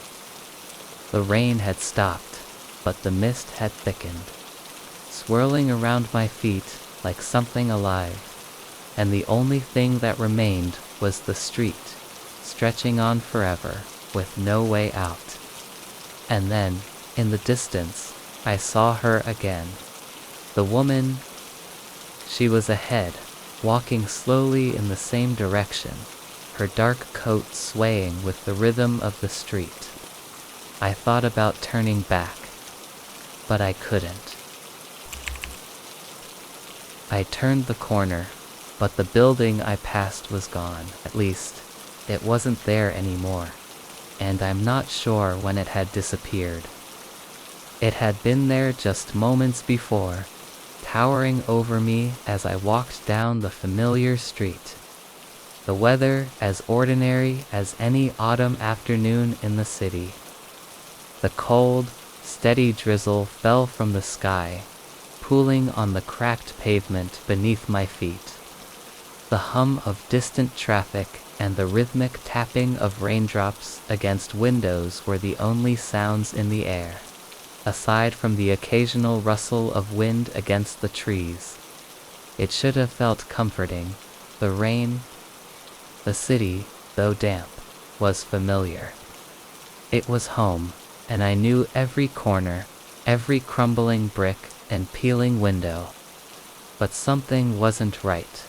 The rain had stopped, but the mist had thickened, swirling around my feet like something alive, and the only thing that remained was the street, stretching on forever, with no way out. And then, in the distance, I saw her again. The woman, she was ahead, walking slowly in the same direction, her dark coat swaying with the rhythm of the street. I thought about turning back, but I couldn't. I turned the corner, but the building I passed was gone. At least, it wasn't there anymore, and I'm not sure when it had disappeared. It had been there just moments before, towering over me as I walked down the familiar street. The weather as ordinary as any autumn afternoon in the city. The cold, steady drizzle fell from the sky, pooling on the cracked pavement beneath my feet. The hum of distant traffic and the rhythmic tapping of raindrops against windows were the only sounds in the air, aside from the occasional rustle of wind against the trees. It should have felt comforting. The rain, the city, though damp, was familiar. It was home, and I knew every corner, every crumbling brick and peeling window. But something wasn't right.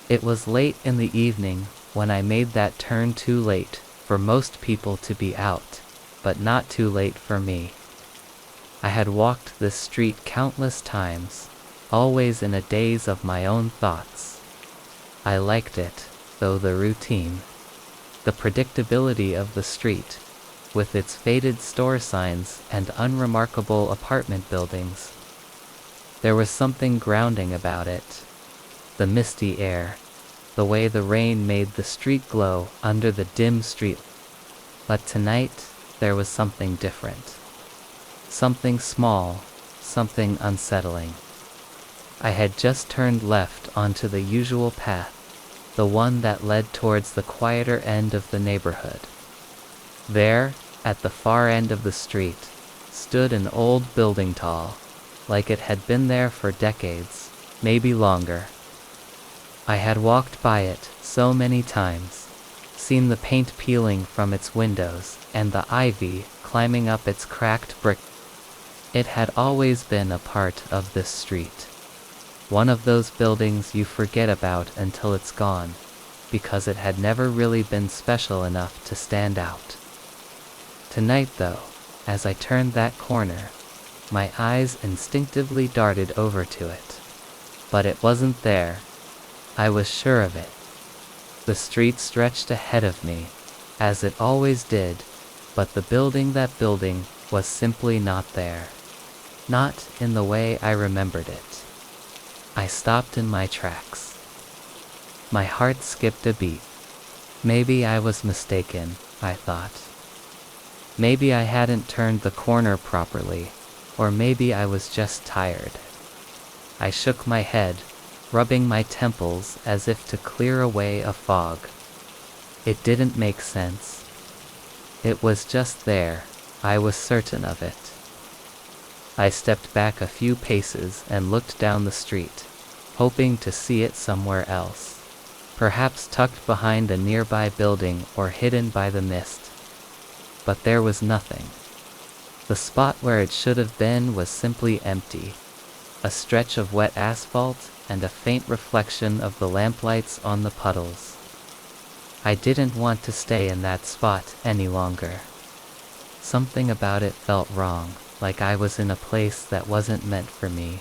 It was late in the evening when I made that turn, too late for most people to be out, but not too late for me. I had walked this street countless times, always in a daze of my own thoughts. I liked it, though the routine, the predictability of the street, with its faded store signs and unremarkable apartment buildings. There was something grounding about it. The misty air, the way the rain made the street glow under the dim street. But tonight, there was something different. Something small, something unsettling. I had just turned left onto the usual path, the one that led towards the quieter end of the neighborhood. There, at the far end of the street, stood an old building tall, like it had been there for decades, maybe longer. I had walked by it so many times, seen the paint peeling from its windows and the ivy climbing up its cracked brick. It had always been a part of this street. One of those buildings you forget about until it's gone, because it had never really been special enough to stand out. Tonight though, as I turned that corner, my eyes instinctively darted over to it. But it wasn't there. I was sure of it. The street stretched ahead of me, as it always did, but the building was simply not there. Not in the way I remembered it. I stopped in my tracks. My heart skipped a beat. Maybe I was mistaken, I thought. Maybe I hadn't turned the corner properly, or maybe I was just tired. I shook my head, rubbing my temples as if to clear away a fog. It didn't make sense. It was just there, I was certain of it. I stepped back a few paces and looked down the street, hoping to see it somewhere else, perhaps tucked behind a nearby building or hidden by the mist. But there was nothing. The spot where it should have been was simply empty, a stretch of wet asphalt and a faint reflection of the lamplights on the puddles. I didn't want to stay in that spot any longer. Something about it felt wrong, like I was in a place that wasn't meant for me.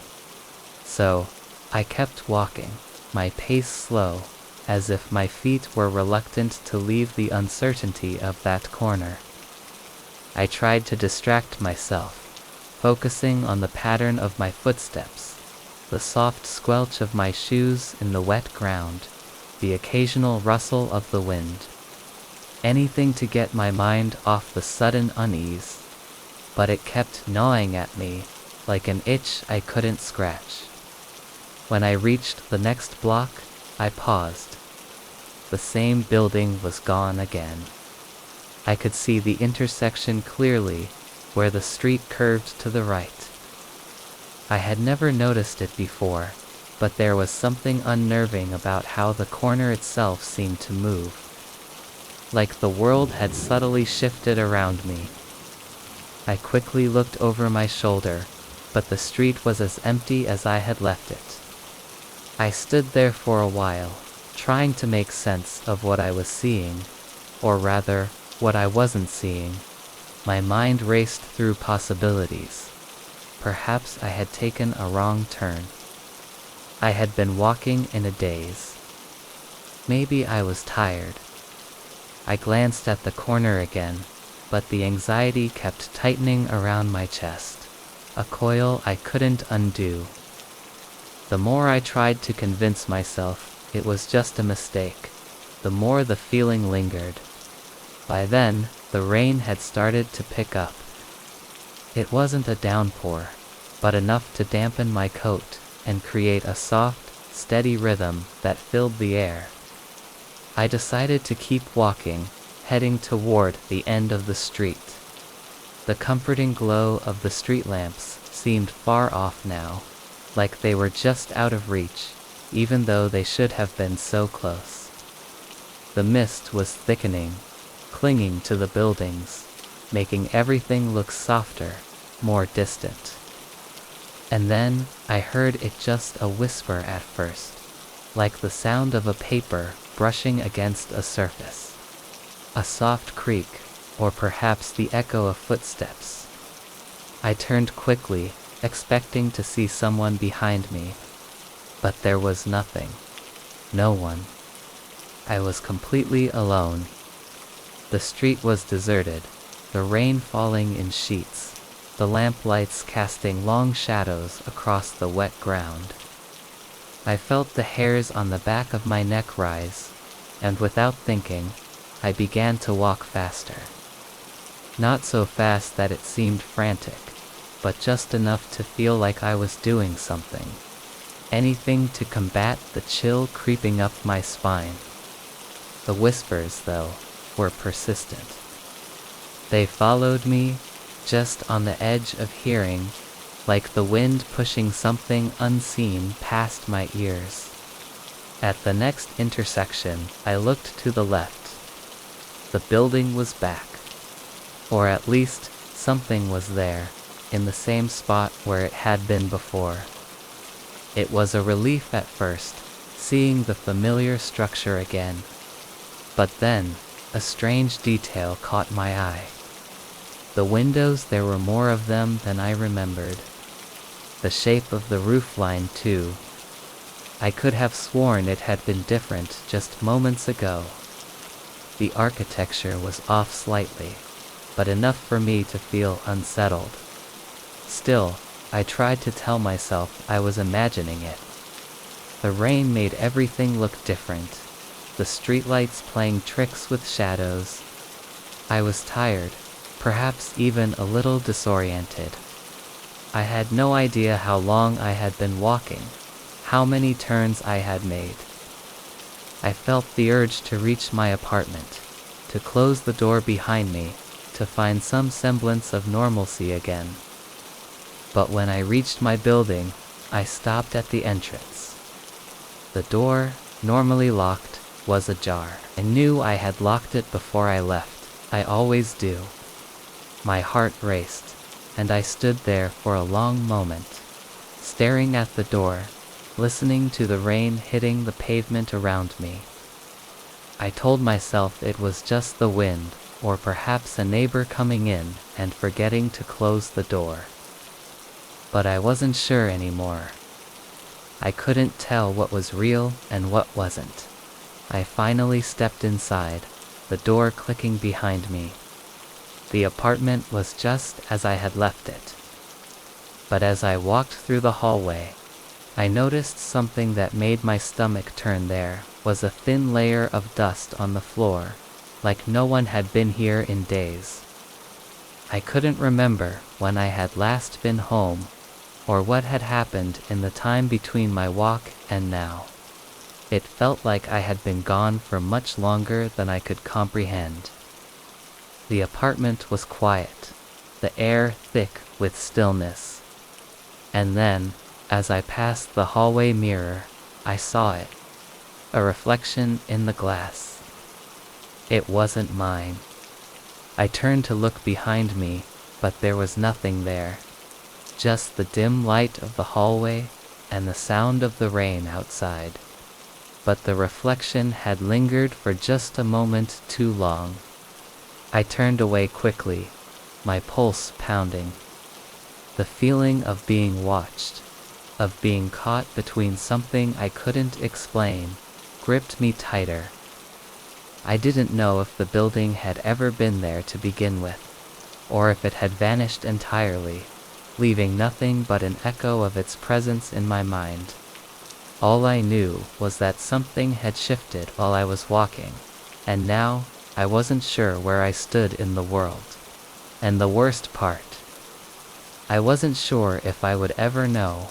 So, I kept walking, my pace slow, as if my feet were reluctant to leave the uncertainty of that corner. I tried to distract myself, focusing on the pattern of my footsteps, the soft squelch of my shoes in the wet ground, the occasional rustle of the wind. Anything to get my mind off the sudden unease, but it kept gnawing at me, like an itch I couldn't scratch. When I reached the next block, I paused. The same building was gone again. I could see the intersection clearly, where the street curved to the right. I had never noticed it before, but there was something unnerving about how the corner itself seemed to move. Like the world had subtly shifted around me. I quickly looked over my shoulder, but the street was as empty as I had left it. I stood there for a while, trying to make sense of what I was seeing, or rather, what I wasn't seeing. My mind raced through possibilities. Perhaps I had taken a wrong turn. I had been walking in a daze. Maybe I was tired. I glanced at the corner again, but the anxiety kept tightening around my chest, a coil I couldn't undo. The more I tried to convince myself it was just a mistake, the more the feeling lingered. By then, the rain had started to pick up. It wasn't a downpour, but enough to dampen my coat and create a soft, steady rhythm that filled the air. I decided to keep walking, heading toward the end of the street. The comforting glow of the street lamps seemed far off now, like they were just out of reach, even though they should have been so close. The mist was thickening, clinging to the buildings, making everything look softer, more distant. And then I heard it just a whisper at first, like the sound of a paper brushing against a surface. A soft creak, or perhaps the echo of footsteps. I turned quickly, expecting to see someone behind me, but there was nothing. No one. I was completely alone. The street was deserted, the rain falling in sheets, the lamplights casting long shadows across the wet ground. I felt the hairs on the back of my neck rise, and without thinking, I began to walk faster. Not so fast that it seemed frantic, but just enough to feel like I was doing something. anything to combat the chill creeping up my spine. The whispers, though, were persistent. They followed me, just on the edge of hearing, like the wind pushing something unseen past my ears. At the next intersection, I looked to the left. The building was back. Or at least, something was there, in the same spot where it had been before. It was a relief at first, seeing the familiar structure again. But then, a strange detail caught my eye. The windows, there were more of them than I remembered. The shape of the roofline, too. I could have sworn it had been different just moments ago. The architecture was off slightly, but enough for me to feel unsettled. Still, I tried to tell myself I was imagining it. The rain made everything look different, the streetlights playing tricks with shadows. I was tired, perhaps even a little disoriented. I had no idea how long I had been walking, how many turns I had made. I felt the urge to reach my apartment, to close the door behind me, to find some semblance of normalcy again. But when I reached my building, I stopped at the entrance. The door, normally locked, was ajar. I knew I had locked it before I left. I always do. My heart raced, and I stood there for a long moment, staring at the door, listening to the rain hitting the pavement around me. I told myself it was just the wind, or perhaps a neighbor coming in and forgetting to close the door. But I wasn't sure anymore. I couldn't tell what was real and what wasn't. I finally stepped inside, the door clicking behind me. The apartment was just as I had left it. But as I walked through the hallway, I noticed something that made my stomach turn. There was a thin layer of dust on the floor, like no one had been here in days. I couldn't remember when I had last been home, or what had happened in the time between my walk and now. It felt like I had been gone for much longer than I could comprehend. The apartment was quiet, the air thick with stillness. And then, as I passed the hallway mirror, I saw it, a reflection in the glass. It wasn't mine. I turned to look behind me, but there was nothing there. Just the dim light of the hallway and the sound of the rain outside. But the reflection had lingered for just a moment too long. I turned away quickly, my pulse pounding. The feeling of being watched, of being caught between something I couldn't explain, gripped me tighter. I didn't know if the building had ever been there to begin with, or if it had vanished entirely, leaving nothing but an echo of its presence in my mind. All I knew was that something had shifted while I was walking, and now I wasn't sure where I stood in the world. And the worst part, I wasn't sure if I would ever know.